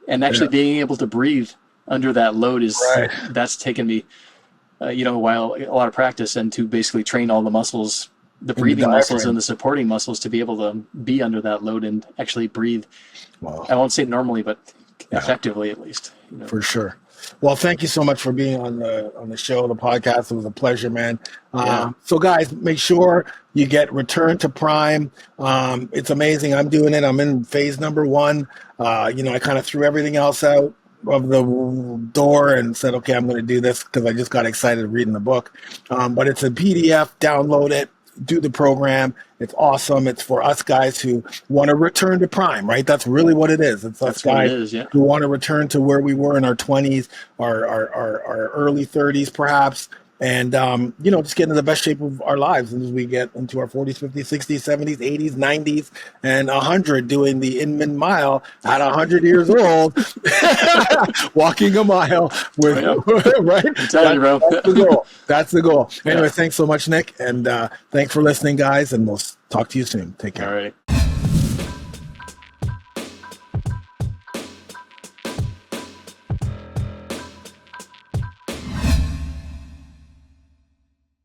and actually being able to breathe under that load that's taken me, a lot of practice, and to basically train all the muscles, the breathing muscles and the supporting muscles to be able to be under that load and actually breathe. Wow. I won't say normally, but effectively at least. For sure. Well, thank you so much for being on the show, the podcast. It was a pleasure, man. So, guys, make sure you get Return to Prime. It's amazing. I'm doing it. I'm in phase number 1. I kind of threw everything else out of the door and said, okay, I'm going to do this because I just got excited reading the book. But it's a PDF. Download it. Do the program. It's awesome. It's for us guys who want to return to prime, right? That's really what it is. It's us guys who want to return to where we were in our 20s, our early 30s, perhaps. And, just get into the best shape of our lives as we get into our 40s, 50s, 60s, 70s, 80s, 90s, and 100 doing the Inman Mile at 100 years old, walking a mile with, right? I'm telling you, bro. That's the goal. Anyway, thanks so much, Nick. And thanks for listening, guys. And we'll talk to you soon. Take care. All right.